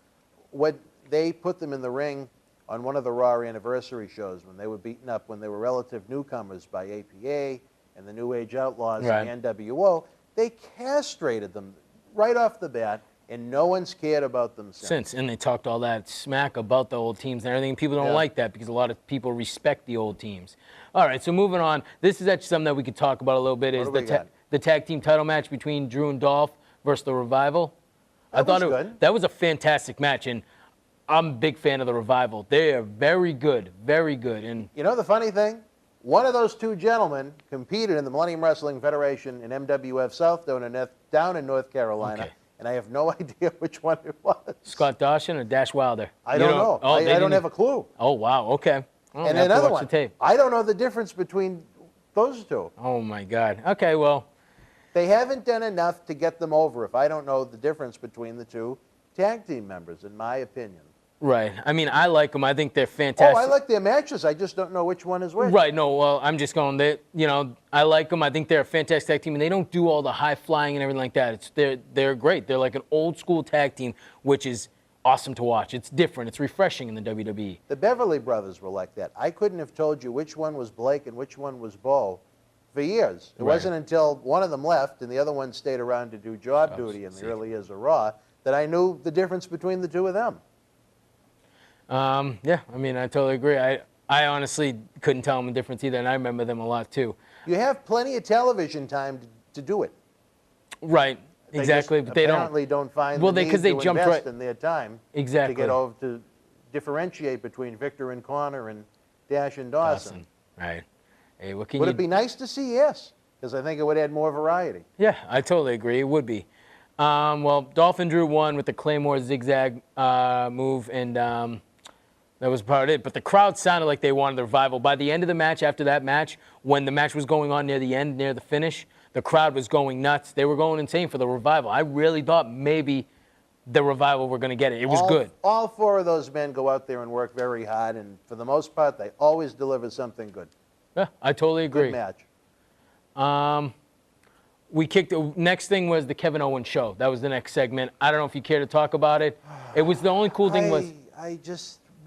what they put them in the ring on one of the Raw anniversary shows when they were beaten up when they were relative newcomers by APA and the New Age Outlaws and the NWO, they castrated them right off the bat, and no one's cared about them since. And they talked all that smack about the old teams and everything. People don't like that because a lot of people respect the old teams. All right, so moving on. This is actually something that we could talk about a little bit. Is the tag team title match between Drew and Dolph versus the Revival. I thought that was a fantastic match, and I'm a big fan of the Revival. They are very good, very good. And you know the funny thing? One of those two gentlemen competed in the Millennium Wrestling Federation in MWF South down in North Carolina, and I have no idea which one it was. Scott Dawson or Dash Wilder? I don't know. I don't have a clue. Oh, wow, okay. And another one, I don't know the difference between those two. Oh, my God. Okay, well. They haven't done enough to get them over if I don't know the difference between the two tag team members, in my opinion. Right. I mean, I like them. I think they're fantastic. Oh, I like their matches. I just don't know which one is which. Right. No, well, I'm just going, I like them. I think they're a fantastic tag team, and they don't do all the high flying and everything like that. They're great. They're like an old school tag team, which is awesome to watch. It's different. It's refreshing in the WWE. The Beverly Brothers were like that. I couldn't have told you which one was Blake and which one was Bo for years. It wasn't until one of them left and the other one stayed around to do job duty in the early years of Raw that I knew the difference between the two of them. Yeah, I mean, I totally agree. I honestly couldn't tell them the difference either, and I remember them a lot too. You have plenty of television time to do it. Right, exactly. But they apparently don't find the need to invest in their time to get over to differentiate between Victor and Connor and Dash and Dawson. Right. Hey, what can would it be nice to see? Yes, because I think it would add more variety. Yeah, I totally agree. It would be. Well, Dolph and Drew won with the Claymore zigzag move, and that was part of it. But the crowd sounded like they wanted the Revival. By the end of the match, after that match, when the match was going on near the end, near the finish, the crowd was going nuts. They were going insane for the Revival. I really thought maybe the Revival were going to get it. It was good. All four of those men go out there and work very hard, and for the most part, they always deliver something good. Yeah, I totally agree. Good match. The next thing was the Kevin Owens show. That was the next segment. I don't know if you care to talk about it. It was the only cool thing was...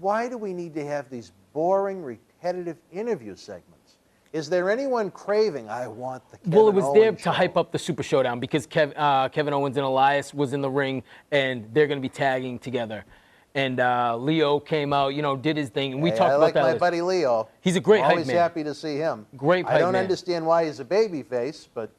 Why do we need to have these boring, repetitive interview segments? Is there anyone craving, I want the Kevin Owens Well, it was there to show? hype up the Super Showdown because Kevin Owens and Elias was in the ring, and they're going to be tagging together. And Leo came out, did his thing, and we talked about that. I like my buddy Leo. He's a great hype man. Always happy to see him. Great hype man. I don't understand why he's a babyface, but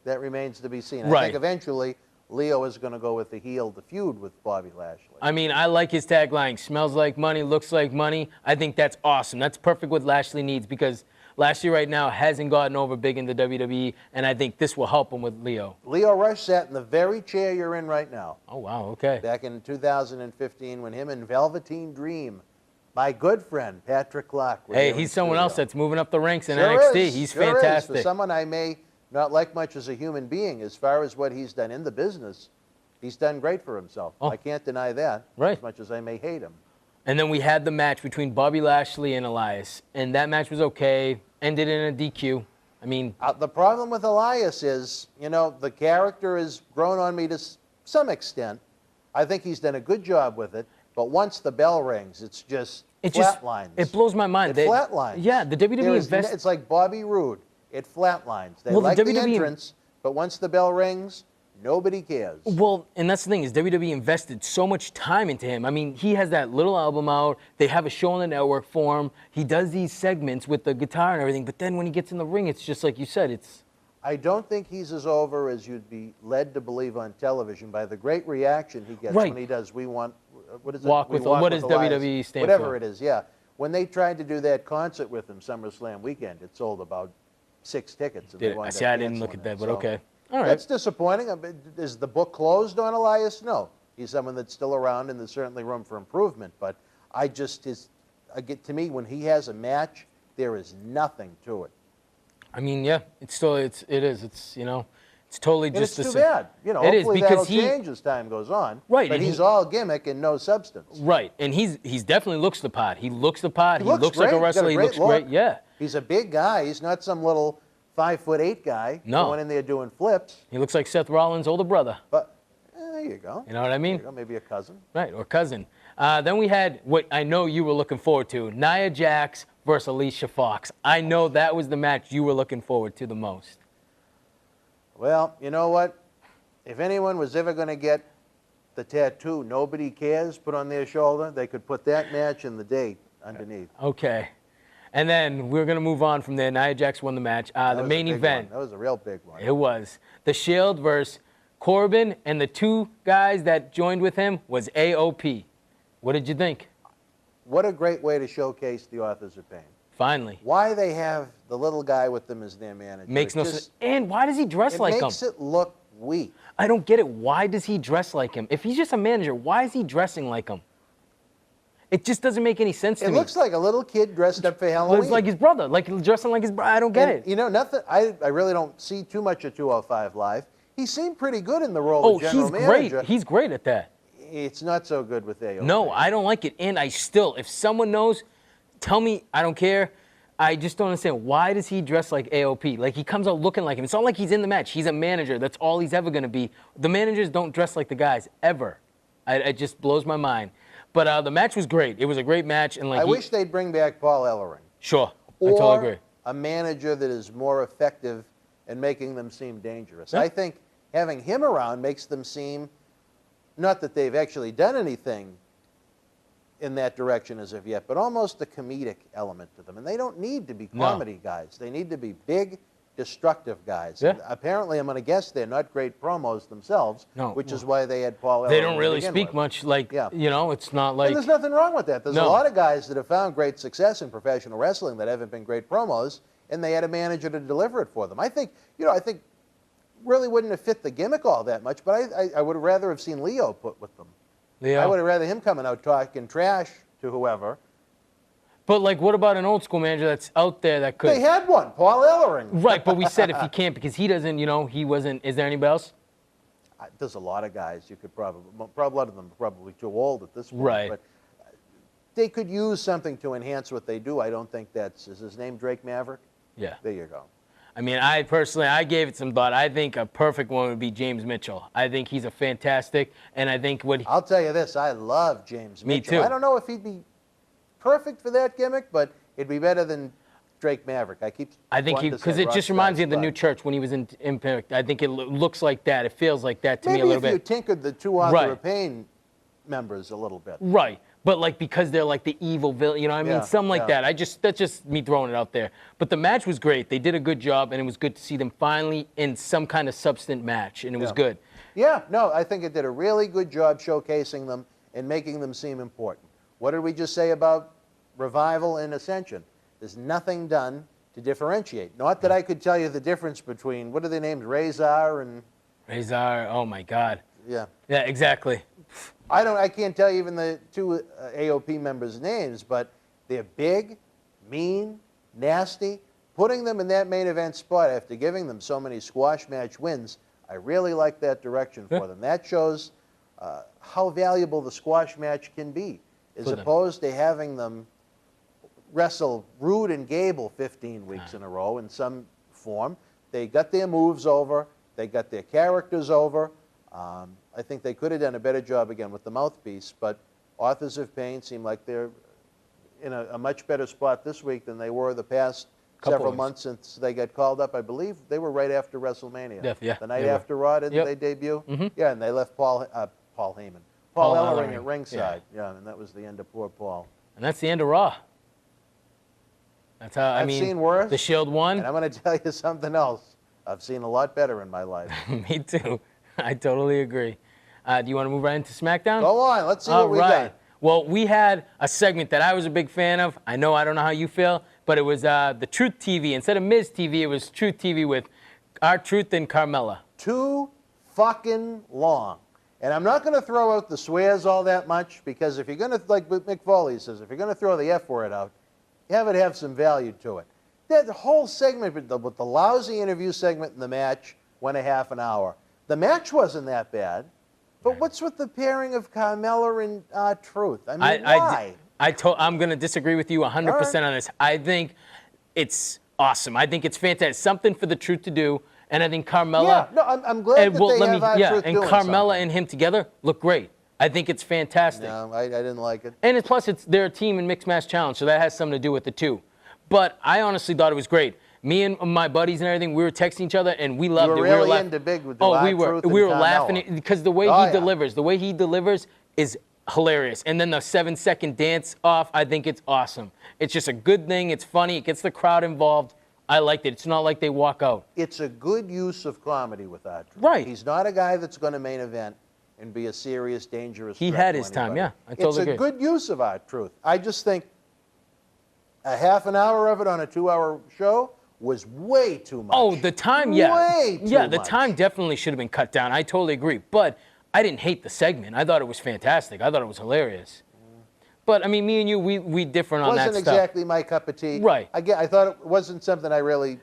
that remains to be seen. I think eventually Leo is going to go with the heel, the feud with Bobby Lashley. I mean, I like his tagline, smells like money, looks like money. I think that's awesome. That's perfect what Lashley needs because Lashley right now hasn't gotten over big in the WWE, and I think this will help him with Leo. Leo Rush sat in the very chair you're in right now. Oh, wow, okay. Back in 2015 when him and Velveteen Dream, my good friend Patrick Clark. Hey, he's someone else that's moving up the ranks in NXT. He's fantastic. For someone I may not like much as a human being, as far as what he's done in the business, he's done great for himself. I can't deny that, as much as I may hate him. And then we had the match between Bobby Lashley and Elias, and that match was okay, ended in a DQ. I mean... the problem with Elias is, the character has grown on me to some extent. I think he's done a good job with it, but once the bell rings, it's just flatlines. It blows my mind. It flatlines. Yeah, the WWE invests... It's like Bobby Roode. It flatlines. They like the entrance, but once the bell rings, nobody cares. Well, and that's the thing is WWE invested so much time into him. I mean, he has that little album out. They have a show on the network for him. He does these segments with the guitar and everything, but then when he gets in the ring, it's just like you said, it's... I don't think he's as over as you'd be led to believe on television by the great reaction he gets when he does We Want what is it? Walk We with, what does Elias, WWE stand whatever for? it is, yeah. When they tried to do that concert with him, SummerSlam weekend, it sold about 6 tickets. And they wound See, up I didn't look canceling at that, it. but okay. All right. That's disappointing. Is the book closed on Elias? No. He's someone that's still around, and there's certainly room for improvement. But to me, when he has a match, there is nothing to it. I mean, yeah, it's totally And just it's too bad. It is, Hopefully because that'll change as time goes on. Right, But and he's all gimmick and no substance. Right, and he's definitely looks the part. He looks the part. He looks like a great. wrestler. He He's got a looks great great. Yeah. He's a big guy. He's not some little 5'8" guy going in there doing flips. He looks like Seth Rollins' older brother. But there you go. You know what I mean? There you go. Maybe a cousin. Right, or cousin. Then we had what I know you were looking forward to: Nia Jax versus Alicia Fox. I know that was the match you were looking forward to the most. Well, you know what? If anyone was ever going to get the tattoo, nobody cares, put on their shoulder, they could put that match and the date underneath. Okay. And then we're going to move on from there. Nia Jax won the match. The main event. That was a real big one. It was. The Shield versus Corbin, and the two guys that joined with him was AOP. What did you think? What a great way to showcase the Authors of Pain. Finally. Why they have the little guy with them as their manager. Makes no sense. And why does he dress like him? It makes it look weak. I don't get it. Why does he dress like him? If he's just a manager, why is he dressing like him? It just doesn't make any sense to me. It looks like a little kid dressed up for Halloween. It's like his brother, like dressing like his brother. I don't get it. You know, nothing. I really don't see too much of 205 Live. He seemed pretty good in the role of general manager. He's great. He's great at that. It's not so good with AOP. No, I don't like it. And if someone knows, tell me. I don't care. I just don't understand. Why does he dress like AOP? Like, he comes out looking like him. It's not like he's in the match. He's a manager. That's all he's ever going to be. The managers don't dress like the guys, ever. It just blows my mind. But the match was great. It was a great match. And I wish they'd bring back Paul Ellering. Sure. I totally agree. A manager that is more effective in making them seem dangerous. Yeah. I think having him around makes them seem, not that they've actually done anything in that direction as of yet, but almost a comedic element to them. And they don't need to be comedy guys. They need to be big, destructive guys. Yeah. And apparently, I'm going to guess they're not great promos themselves, which is why they had Paul Ellering. They don't really speak much, it's not like... And there's nothing wrong with that. There's a lot of guys that have found great success in professional wrestling that haven't been great promos, and they had a manager to deliver it for them. I think really wouldn't have fit the gimmick all that much, but I would have rather have seen Leo put with them. Leo. I would have rather him coming out talking trash to whoever. But, what about an old school manager that's out there that could... They had one, Paul Ellering. Right, but we said if he can't, because he doesn't, he wasn't... Is there anybody else? There's a lot of guys you could probably... A lot of them are probably too old at this point. Right. But they could use something to enhance what they do. I don't think that's... Is his name Drake Maverick? Yeah. There you go. I mean, I gave it some thought. I think a perfect one would be James Mitchell. I think he's a fantastic, and I think I'll tell you this, I love James Mitchell. Me too. I don't know if he'd be perfect for that gimmick, but it'd be better than Drake Maverick. I think because it just reminds me of the new church when he was in Impact. I think it looks like that. It feels like that to me a little bit. Maybe if you tinkered the two Author of Pain members a little bit. Right. But because they're like the evil villain, you know what I mean? Something like that. That's just me throwing it out there. But the match was great. They did a good job, and it was good to see them finally in some kind of substantive match, and it was good. Yeah, no, I think it did a really good job showcasing them and making them seem important. What did we just say about Revival and Ascension? There's nothing done to differentiate. Not that I could tell you the difference between, what are they named, Razor and... Razor, oh my God. Yeah. Yeah, exactly. I can't tell you even the two AOP members' names, but they're big, mean, nasty. Putting them in that main event spot after giving them so many squash match wins, I really like that direction for them. That shows how valuable the squash match can be, as opposed to having them wrestle Rude and Gable 15 weeks in a row in some form. They got their moves over. They got their characters over. I think they could have done a better job again with the mouthpiece, but Authors of Pain seem like they're in a much better spot this week than they were the past several months since they got called up. I believe they were right after WrestleMania. The night after Raw, didn't they debut? Yeah, and they left Paul Ellering at ringside. Yeah, and that was the end of poor Paul. And that's the end of Raw. That's how, I've seen worse. The Shield won. And I'm going to tell you something else. I've seen a lot better in my life. Me too. I totally agree. Do you want to move right into SmackDown? Go on. Let's see what we got. Well, we had a segment that I was a big fan of. I don't know how you feel, but it was the Truth TV. Instead of Miz TV, it was Truth TV with R-Truth and Carmella. Too fucking long. And I'm not going to throw out the swears all that much because if you're going to, like Mick Foley says, if you're going to throw the F word out, have it have some value to it. That whole segment with the lousy interview segment in the match went a half an hour. The match wasn't that bad, but what's with the pairing of Carmella and Truth? I mean, why? I'm going to disagree with you 100% on this. I think it's awesome. I think it's fantastic. Something for the Truth to do. And I think Carmella. Yeah, no, I'm glad that they have R-Truth and doing Carmella something. and him together look great. I think it's fantastic. No, I didn't like it. And plus, they're a team in Mixed Match Challenge, so that has something to do with it too. But I honestly thought it was great. Me and my buddies and everything, we were texting each other, and we loved it. We were really into big with we were laughing because the way he delivers is hilarious. And then the 7-second dance off, I think it's awesome. It's just a good thing. It's funny. It gets the crowd involved. I liked it. It's not like they walk out. It's a good use of comedy with R-Truth. Right. He's not a guy that's going to main event and be a serious, dangerous He had his time, yeah. I totally agree. It's a good use of R-Truth. I just think a half an hour of it on a 2-hour show was way too much. Oh, the time, yeah. Way too Yeah, the much. time definitely should have been cut down. I totally agree. But I didn't hate the segment. I thought it was fantastic. I thought it was hilarious. But, I mean, me and you, we different on that stuff. Wasn't exactly my cup of tea. Right. I thought it wasn't something I really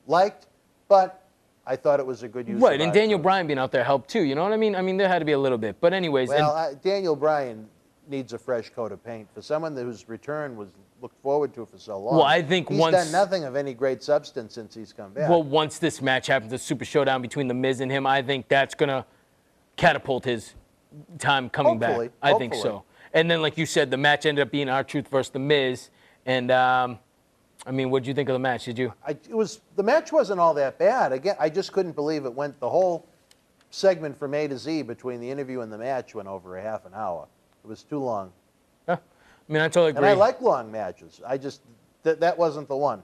liked, but I thought it was a good use of Right, and Daniel R-Truth. Bryan being out there helped too, you know what I mean? I mean, there had to be a little bit. But anyways. Well, Daniel Bryan needs a fresh coat of paint. For someone whose return was looked forward to for so long, well, I think he's done nothing of any great substance since he's come back. Well, once this match happens, the Super Showdown between The Miz and him, I think that's going to catapult his time coming back. I think so. And then, like you said, the match ended up being R-Truth versus The Miz. And, I mean, what did you think of the match? Did you? The match wasn't all that bad. Again, I just couldn't believe it went the whole segment from A to Z between the interview and the match went over a half an hour. It was too long. I mean, I totally agree. And I like long matches. I just that wasn't the one.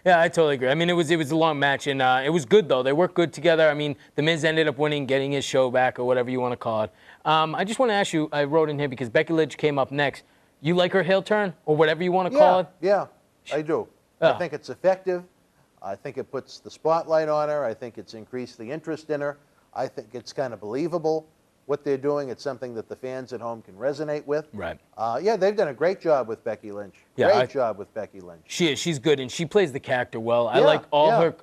Yeah, I totally agree. I mean, it was a long match, and it was good, though. They worked good together. I mean, The Miz ended up winning, getting his show back, or whatever you want to call it. I just want to ask you, I wrote in here because Becky Lynch came up next. You like her heel turn, or whatever you want to call it? Yeah, I do. I think it's effective. I think it puts the spotlight on her. I think it's increased the interest in her. I think it's kind of believable what they're doing. It's something that the fans at home can resonate with. Right. Yeah, they've done a great job with Becky Lynch. Yeah, Great job with Becky Lynch. She is. She's good, and she plays the character well. I like all her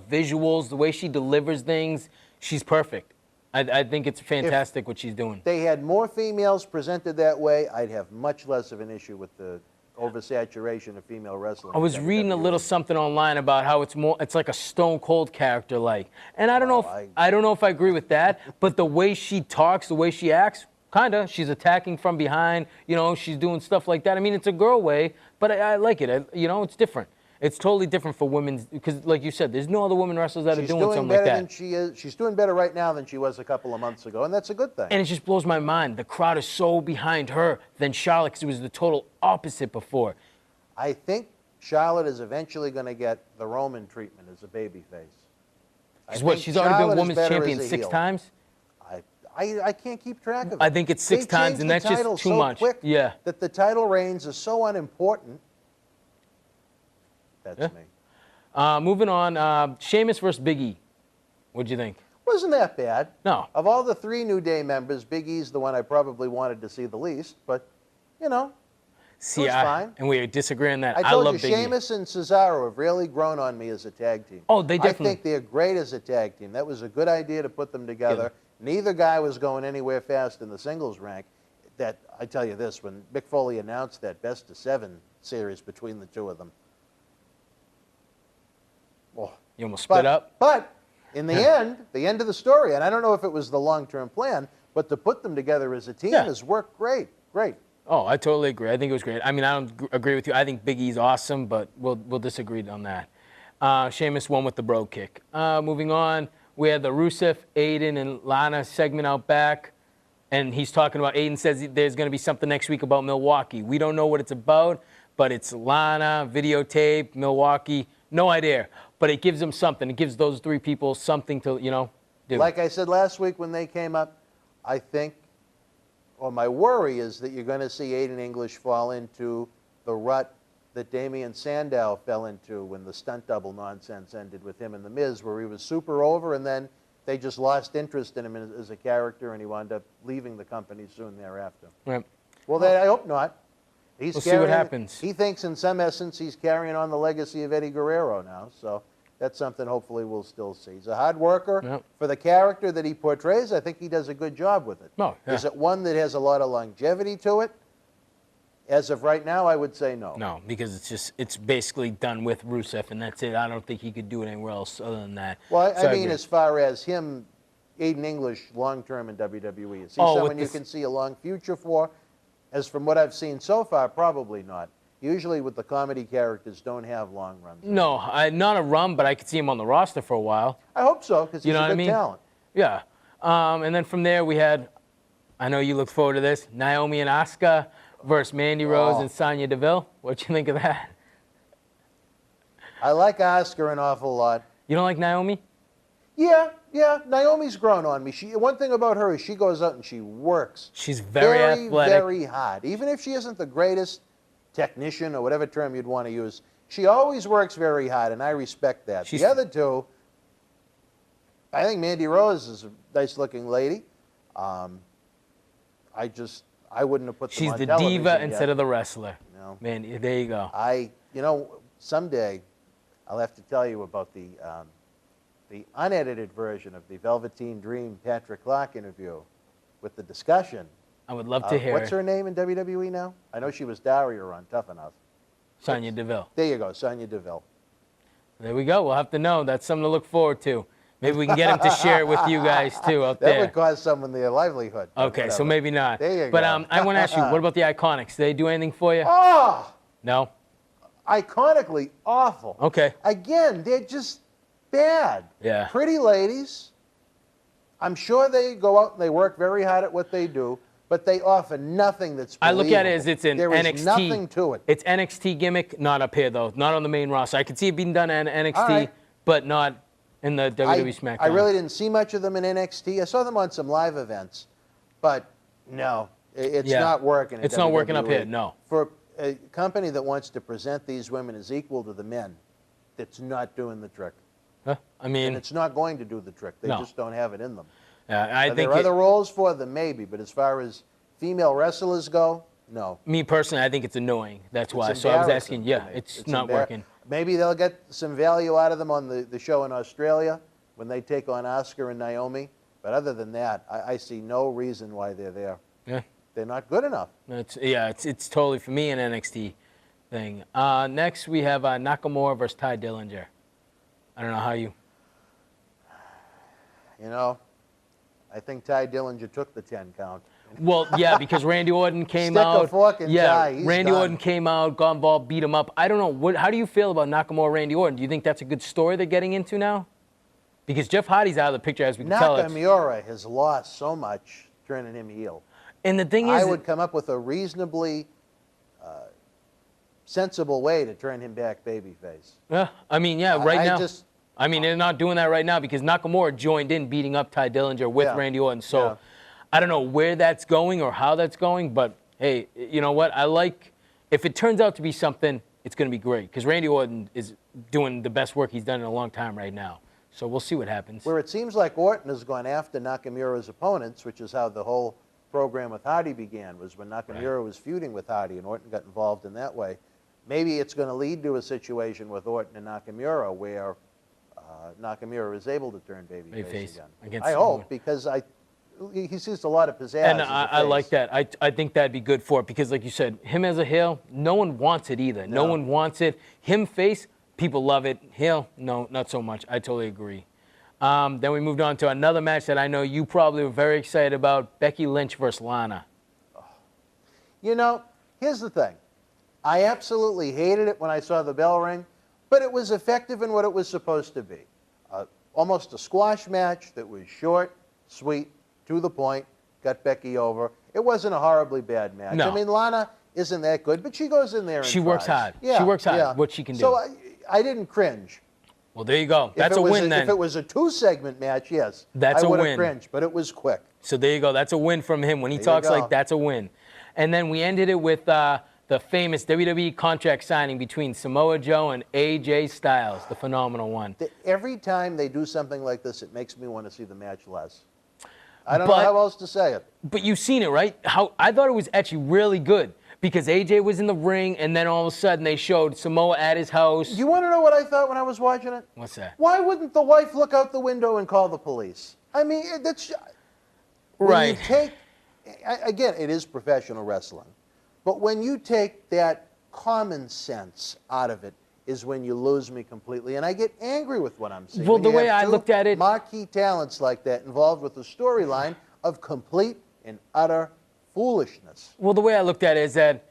visuals, the way she delivers things. She's perfect. I think it's fantastic what she's doing. If they had more females presented that way, I'd have much less of an issue with the oversaturation of female wrestling. I was reading a little something online about how it's like a Stone Cold character, like. And I don't know if I agree with that, but the way she talks, the way she acts, kinda. She's attacking from behind. You know, she's doing stuff like that. I mean, it's a girl way, but I like it. You know, it's different. It's totally different for women because, like you said, there's no other women wrestlers that are doing something like that. She's doing better right now than she was a couple of months ago, and that's a good thing. And it just blows my mind. The crowd is so behind her than Charlotte because it was the total opposite before. I think Charlotte is eventually going to get the Roman treatment as a babyface. Because what, she's already been women's champion 6 times? I can't keep track of it. I think it's 6 times, and that's just too much. Yeah. That the title reigns are so unimportant. That's me. Moving on, Sheamus versus Big E. What'd you think? Wasn't that bad. No. Of all the 3 New Day members, Big E's the one I probably wanted to see the least, but, you know, it was fine. And we disagree on that. I told love you, Big E. Sheamus and Cesaro have really grown on me as a tag team. Oh, they definitely. I think they're great as a tag team. That was a good idea to put them together. Yeah. Neither guy was going anywhere fast in the singles rank. That I tell you this, when Mick Foley announced that best-of-7 series between the two of them, you almost split up. But in the end of the story, and I don't know if it was the long-term plan, but to put them together as a team has worked great. Great. Oh, I totally agree. I think it was great. I mean, I don't agree with you. I think Big E's awesome, but we'll disagree on that. Sheamus won with the bro kick. Moving on, we had the Rusev, Aiden, and Lana segment out back. And he's talking about, Aiden says there's going to be something next week about Milwaukee. We don't know what it's about, but it's Lana, videotape, Milwaukee. No idea. But it gives them something. It gives those 3 people something to, you know, do. Like I said last week when they came up, I think, or my worry is that you're going to see Aiden English fall into the rut that Damian Sandow fell into when the stunt double nonsense ended with him and The Miz, where he was super over, and then they just lost interest in him as a character, and he wound up leaving the company soon thereafter. Right. Well, I hope not. We'll see what happens. He thinks, in some essence, he's carrying on the legacy of Eddie Guerrero now, so that's something hopefully we'll still see. He's a hard worker. Yep. For the character that he portrays, I think he does a good job with it. Oh, yeah. Is it one that has a lot of longevity to it? As of right now, I would say no. No, because it's basically done with Rusev, and that's it. I don't think he could do it anywhere else other than that. Well, So I mean, agree. as far as him, Aiden English, long-term in WWE, is he Oh, with someone you this- can see a long future for? As from what I've seen so far, probably not. Usually with the comedy characters, don't have long runs. No, not a run, but I could see him on the roster for a while. I hope so, because he's You know a what good I mean? talent. Yeah. And then from there, we had, I know you look forward to this, Naomi and Asuka versus Mandy Rose and Sonya Deville. What you think of that? I like Asuka an awful lot. You don't like Naomi? Yeah. Naomi's grown on me. One thing about her is she goes out and she works. She's very athletic. Very hard. Even if she isn't the greatest technician or whatever term you'd want to use, she always works very hard, and I respect that. The other two, I think Mandy Rose is a nice-looking lady. I wouldn't have put them She's on the television diva yet. instead of the wrestler. No. Man, there you go. Someday I'll have to tell you about the unedited version of the Velveteen Dream Patrick Clark interview with the discussion. I would love to hear What's it. her name in WWE now? I know she was Daria on Tough Enough. Sonya Deville. There you go, Sonya Deville. There we go. We'll have to know. That's something to look forward to. Maybe we can get him to share it with you guys, too, out That there. would cost someone their livelihood. but Okay, so whatever. maybe not. There you but go. I want to ask you, what about the Iconics? Did they do anything for you? Oh! No? Iconically awful. Okay. Again, they're just bad. Yeah. Pretty ladies. I'm sure they go out and they work very hard at what they do, but they offer nothing that's I believable. look at it as it's an There NXT. is nothing to it. It's NXT gimmick, not up here, though. Not on the main roster. I could see it being done in NXT, All right. but not in the WWE SmackDown. I really didn't see much of them in NXT. I saw them on some live events, but no, it's Yeah. not working. It's not working up here, no. For a company that wants to present these women as equal to the men, it's not doing the trick. Huh? I mean, And it's not going to do the trick. They No. just don't have it in them. I Are think there other roles for them? Maybe, but as far as female wrestlers go, no. me personally, I think it's annoying. That's why. It's So I was embarrassing asking, to yeah, me. it's not embar- working. Maybe they'll get some value out of them on the show in Australia when they take on Asuka and Naomi. But other than that, I see no reason why they're there. Yeah. They're not good enough. It's totally, for me, an NXT thing. Next, we have Nakamura versus Ty Dillinger. I don't know how you... You know, I think Ty Dillinger took the 10 count. Well, yeah, because Randy Orton came Stick a out. fork in Ty, he's Randy done. Orton came out, got involved, beat him up. I don't know. How do you feel about Nakamura, Randy Orton? Do you think that's a good story they're getting into now? Because Jeff Hardy's out of the picture, as we can tell. Nakamura has lost so much turning him heel. And the thing is, I would come up with a reasonably sensible way to turn him back babyface. yeah, I mean, yeah, right now. Just, I mean, they're not doing that right now because Nakamura joined in beating up Ty Dillinger with Yeah. Randy Orton. So Yeah. I don't know where that's going or how that's going, but hey, you know what? If it turns out to be something, it's going to be great because Randy Orton is doing the best work he's done in a long time right now. So we'll see what happens. where it seems like Orton has gone after Nakamura's opponents, which is how the whole program with Hardy began, was when Nakamura was feuding with Hardy and Orton got involved in that way. Maybe it's going to lead to a situation with Orton and Nakamura where Nakamura is able to turn babyface Babyface again. against I someone. hope, because he sees a lot of pizzazz. And as a I like face. that. I think that'd be good for it because, like you said, him as a heel, no one wants it either. No No. one wants it. Him face, people love it. Heel, no, not so much. I totally agree. Then we moved on to another match that I know you probably were very excited about, Becky Lynch versus Lana. You know, here's the thing. I absolutely hated it when I saw the bell ring, but it was effective in what it was supposed to be. Almost a squash match that was short, sweet, to the point, got Becky over. It wasn't a horribly bad match. No. I mean, Lana isn't that good, but she goes in there and She works tries. hard. She works hard, what she can do. So I didn't cringe. Well, there you go. That's a win then. If it was a 2-segment match, yes. That's a I would win. have cringed, but it was quick. So there you go. That's a win from him. When he There you talks go. like that's a win. And then we ended it with the famous WWE contract signing between Samoa Joe and AJ Styles, the phenomenal one. Every time they do something like this, it makes me want to see the match less. I don't know how else to say it. But you've seen it, right? How I thought it was actually really good because AJ was in the ring, and then all of a sudden they showed Samoa at his house. You want to know what I thought when I was watching it? What's that? Why wouldn't the wife look out the window and call the police? I mean, that's right. When you take, again, it is professional wrestling, but when you take that common sense out of it, is when you lose me completely, and I get angry with what I'm seeing. Well, When the you way have I two looked at it, marquee talents like that involved with the storyline of complete and utter foolishness. Well, the way I looked at it is that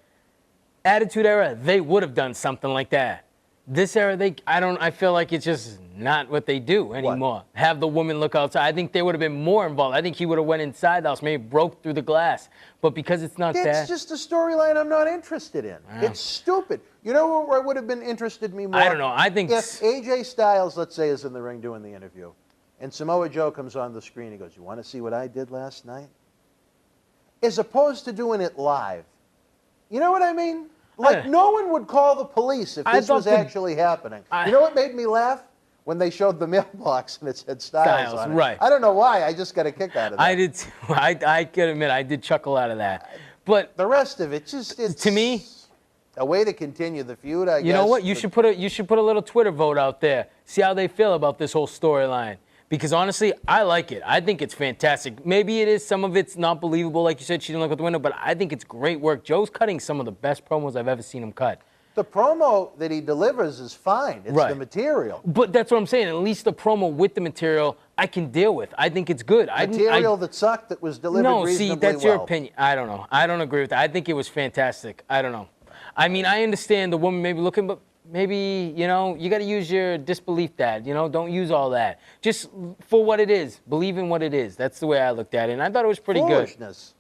Attitude Era, they would have done something like that. This era, I feel like it's just not what they do anymore. What? Have the woman look outside. I think they would have been more involved. I think he would have went inside the house, maybe broke through the glass. But because it's not that. It's just a storyline I'm not interested in. It's stupid. You know where I would have been interested me more? I don't know. I think if AJ Styles, let's say, is in the ring doing the interview, and Samoa Joe comes on the screen, he goes, "You want to see what I did last night?" As opposed to doing it live. You know what I mean? Like, no one would call the police if this was actually happening. You know what made me laugh? When they showed the mailbox and it said Styles on it. Right. I don't know why. I just got a kick out of that. I did too. I can admit, I did chuckle out of that. But the rest of it, it's to me, a way to continue the feud, I guess. You know what? You should put a little Twitter vote out there. See how they feel about this whole storyline. Because honestly, I like it. I think it's fantastic. Maybe it is, some of it's not believable, like you said, she didn't look out the window, but I think it's great work. Joe's cutting some of the best promos I've ever seen him cut. The promo that he delivers is fine. It's the material. But that's what I'm saying. At least the promo with the material I can deal with. I think it's good. Material that sucked that was delivered reasonably well. No, see, that's your opinion. I don't know. I don't agree with that. I think it was fantastic. I don't know. I mean, I understand the woman maybe looking, but maybe, you got to use your disbelief, Dad. Don't use all that. Just for what it is. Believe in what it is. That's the way I looked at it. And I thought it was pretty good. Foolishness.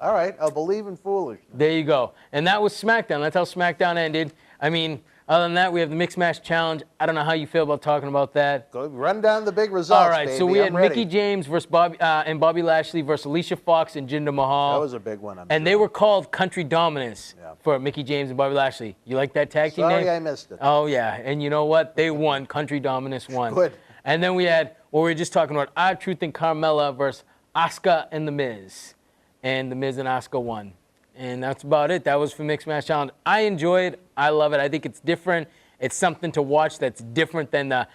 All right, I'll believe in foolishness. There you go. And that was SmackDown. That's how SmackDown ended. I mean, other than that, we have the Mixed Match Challenge. I don't know how you feel about talking about that. Go run down the big results, all right, baby. So we had ready. Mickie James versus Bobby Lashley versus Alicia Fox and Jinder Mahal. That was a big one, And they were called Country Dominance for Mickie James and Bobby Lashley. You like that tag team name? Sorry, I missed it. Oh, yeah. And you know what? They won. Country Dominance won. Good. And then we had what we were just talking about, R-Truth and Carmella versus Asuka and The Miz. And The Miz and Asuka won. And that's about it. That was for Mixed Match Challenge. I enjoy it. I love it. I think it's different. It's something to watch that's different than the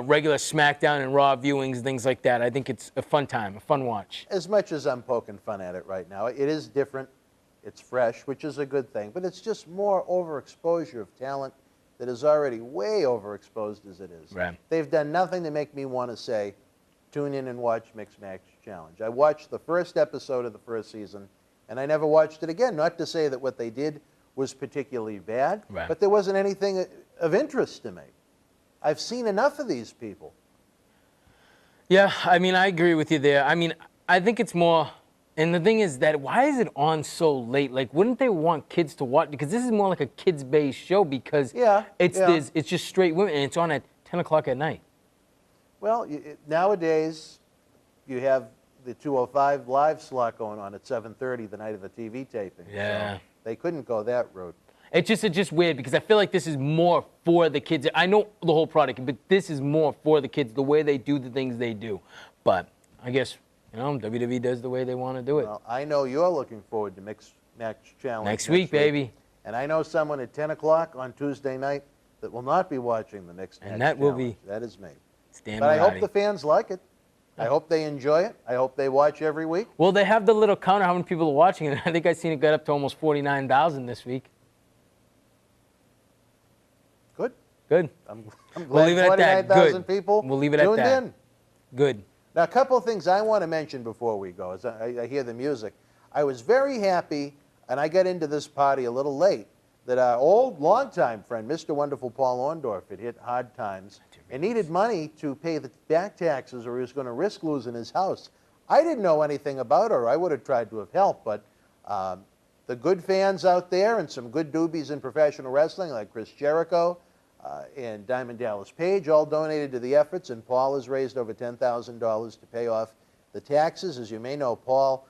regular SmackDown and Raw viewings, things like that. I think it's a fun time, a fun watch. As much as I'm poking fun at it right now, it is different. It's fresh, which is a good thing. But it's just more overexposure of talent that is already way overexposed as it is. Right. They've done nothing to make me want to say, tune in and watch Mixed Match Challenge. I watched the first episode of the first season, and I never watched it again. Not to say that what they did was particularly bad, but there wasn't anything of interest to me. I've seen enough of these people. Yeah, I mean, I agree with you there. I mean, I think it's more, and the thing is that why is it on so late? Like, wouldn't they want kids to watch? Because this is more like a kids-based show because it's just straight women, and it's on at 10 o'clock at night. Well, nowadays, you have the 205 live slot going on at 7:30 the night of the TV taping. Yeah. So they couldn't go that route. It's just weird because I feel like this is more for the kids. I know the whole product, but this is more for the kids, the way they do the things they do. But I guess, WWE does the way they want to do it. Well, I know you're looking forward to Mixed Match Challenge next week, baby. And I know someone at 10 o'clock on Tuesday night that will not be watching the Mixed Match Challenge. will be. That is me. Stan But I hope Murati. the fans like it. I hope they enjoy it. I hope they watch every week. Well, they have the little counter how many people are watching it. I think I've seen it get up to almost 49,000 this week. Good. Good. I'm We'll glad leave it at that. 49,000 Good. people We'll leave it at that. in. Good. Now, a couple of things I want to mention before we go as I hear the music. I was very happy, and I got into this party a little late, that our old, longtime friend, Mr. Wonderful Paul Orndorff, had hit hard times and needed money to pay the back taxes or he was going to risk losing his house. I didn't know anything about her. I would have tried to have helped, but the good fans out there and some good doobies in professional wrestling like Chris Jericho, and Diamond Dallas Page all donated to the efforts, and Paul has raised over $10,000 to pay off the taxes. As you may know, Paul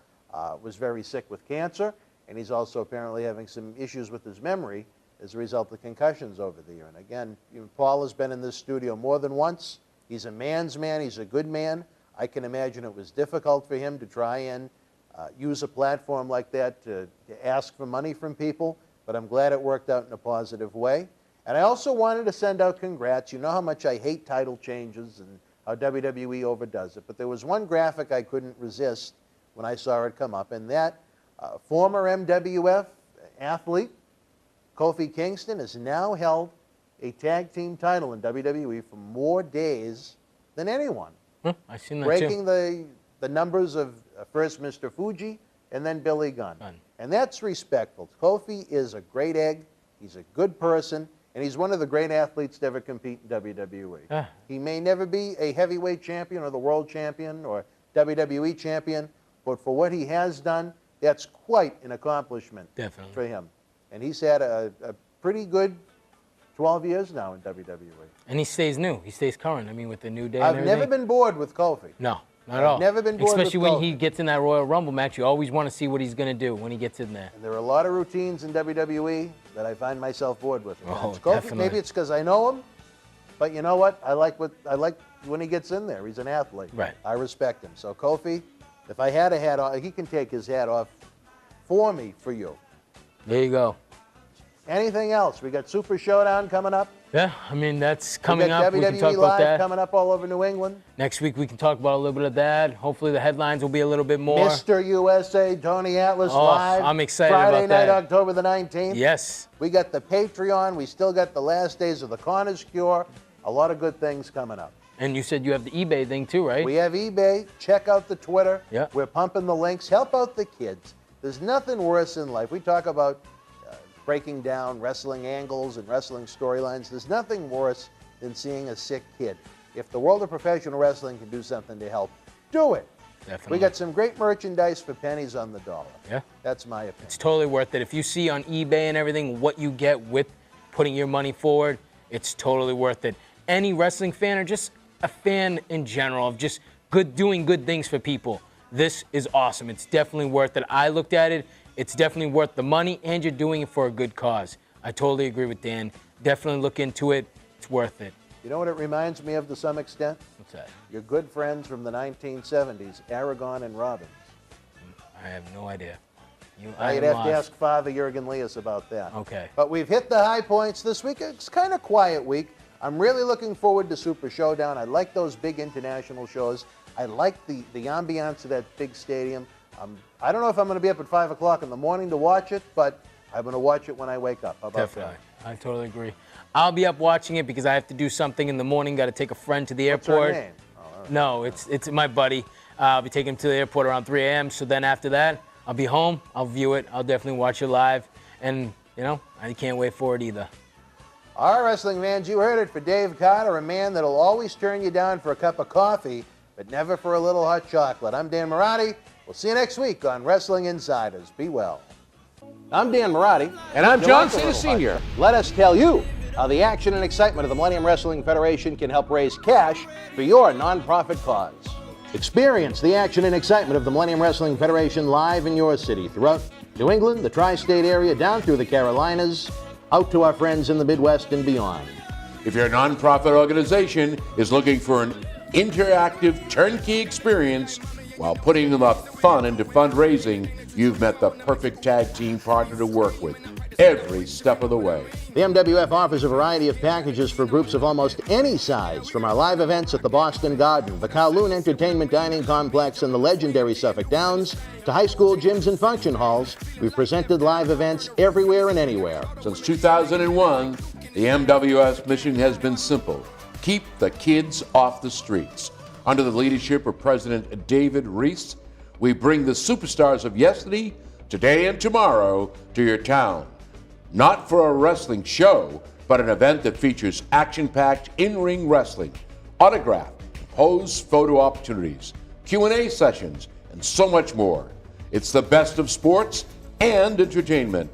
was very sick with cancer, and he's also apparently having some issues with his memory as a result of concussions over the year. And again, Paul has been in this studio more than once. He's a man's man. He's a good man. I can imagine it was difficult for him to try and use a platform like that to ask for money from people, but I'm glad it worked out in a positive way. And I also wanted to send out congrats. You know how much I hate title changes and how WWE overdoes it, but there was one graphic I couldn't resist when I saw it come up, and that former MWF athlete, Kofi Kingston, has now held a tag team title in WWE for more days than anyone. I've seen that breaking too. the numbers of first Mr. Fuji and then Billy Gunn. And that's respectful. Kofi is a great egg. He's a good person. And he's one of the great athletes to ever compete in WWE. He may never be a heavyweight champion or the world champion or WWE champion, but for what he has done, that's quite an accomplishment for him. And he's had a pretty good 12 years now in WWE. And he stays new. He stays current. I mean, with the New Day I've never been bored with Kofi. No, not at all. I've never been bored Especially with when Kofi. he gets in that Royal Rumble match, you always want to see what he's going to do when he gets in there. And there are a lot of routines in WWE that I find myself bored with. Oh, Kofi, definitely. maybe it's because I know him, but you know what? I like when he gets in there. He's an athlete. Right. I respect him. So Kofi, if I had a hat off, he can take his hat off for me, for you. There you go. Anything else? We got Super Showdown coming up. Yeah, I mean, that's coming up. WWE We can talk about Live that. coming up all over New England. Next week, we can talk about a little bit of that. Hopefully, the headlines will be a little bit more. Mr. USA, Tony Atlas Oh, live. I'm excited Friday about that. night, October the 19th. Yes. We got the Patreon. We still got the last days of the Connors Cure. A lot of good things coming up. And you said you have the eBay thing too, right? We have eBay. Check out the Twitter. Yeah. We're pumping the links. Help out the kids. There's nothing worse in life. We talk about breaking down wrestling angles and wrestling storylines. There's nothing worse than seeing a sick kid. If the world of professional wrestling can do something to help, do it. Definitely. We got some great merchandise for pennies on the dollar. Yeah. That's my opinion. It's totally worth it. If you see on eBay and everything what you get with putting your money forward, it's totally worth it. Any wrestling fan or just a fan in general of just doing good things for people, this is awesome. It's definitely worth it. I looked at it. It's definitely worth the money, and you're doing it for a good cause. I totally agree with Dan. Definitely look into it. It's worth it. You know what it reminds me of to some extent? What's that? Your good friends from the 1970s, Aragon and Robbins. I have no idea. You'd have to ask Father Jurgen Leas about that. Okay. But we've hit the high points this week. It's kind of quiet week. I'm really looking forward to Super Showdown. I like those big international shows. I like the ambiance of that big stadium. I don't know if I'm going to be up at 5 o'clock in the morning to watch it, but I'm going to watch it when I wake up. How about Definitely. I totally agree. I'll be up watching it because I have to do something in the morning. Got to take a friend to the airport. What's her name? Oh, right. No, it's my buddy. I'll be taking him to the airport around 3 a.m. So then after that, I'll be home. I'll view it. I'll definitely watch it live. And, I can't wait for it either. All right, wrestling fans, you heard it. For Dave Carter, a man that'll always turn you down for a cup of coffee, but never for a little hot chocolate. I'm Dan Marotti. We'll see you next week on Wrestling Insiders. Be well. I'm Dan Marotti. And I'm John Cena Sr. Let us tell you how the action and excitement of the Millennium Wrestling Federation can help raise cash for your nonprofit cause. Experience the action and excitement of the Millennium Wrestling Federation live in your city, throughout New England, the tri-state area, down through the Carolinas, out to our friends in the Midwest and beyond. If your nonprofit organization is looking for an interactive turnkey experience while putting enough fun into fundraising, you've met the perfect tag team partner to work with every step of the way. The MWF offers a variety of packages for groups of almost any size, from our live events at the Boston Garden, the Kowloon Entertainment Dining Complex, and the legendary Suffolk Downs, to high school gyms and function halls. We've presented live events everywhere and anywhere. Since 2001, the MWF's mission has been simple: keep the kids off the streets. Under the leadership of President David Reese, we bring the superstars of yesterday, today, and tomorrow to your town. Not for a wrestling show, but an event that features action-packed in-ring wrestling, autograph, pose photo opportunities, Q&A sessions, and so much more. It's the best of sports and entertainment.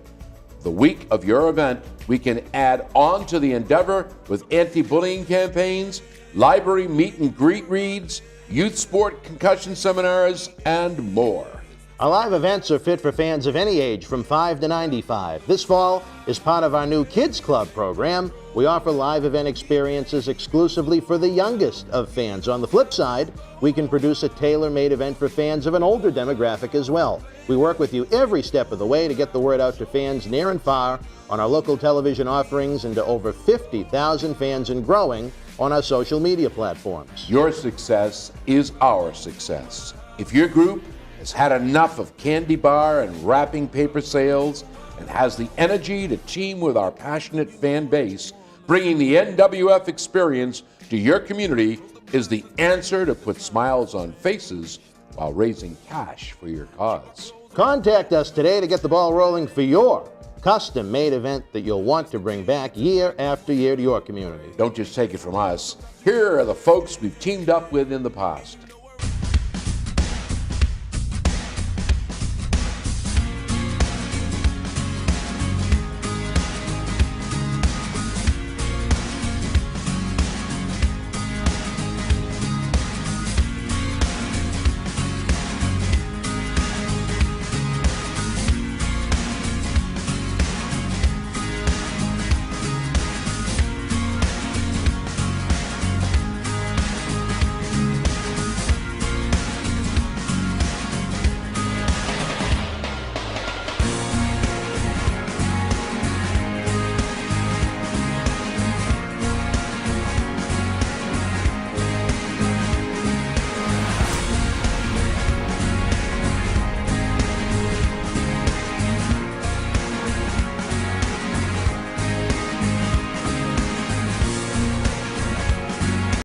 the week of your event, we can add on to the endeavor with anti-bullying campaigns, library meet and greet reads, youth sport concussion seminars, and more. Our live events are fit for fans of any age from 5 to 95. This fall is part of our new Kids Club program. We offer live event experiences exclusively for the youngest of fans. On the flip side, we can produce a tailor-made event for fans of an older demographic as well. We work with you every step of the way to get the word out to fans near and far on our local television offerings and to over 50,000 fans and growing on our social media platforms. Your success is our success. If your group has had enough of candy bar and wrapping paper sales and has the energy to team with our passionate fan base, bringing the NWF experience to your community is the answer to put smiles on faces while raising cash for your cause. Contact us today to get the ball rolling for your custom-made event that you'll want to bring back year after year to your community. Don't just take it from us. Here are the folks we've teamed up with in the past.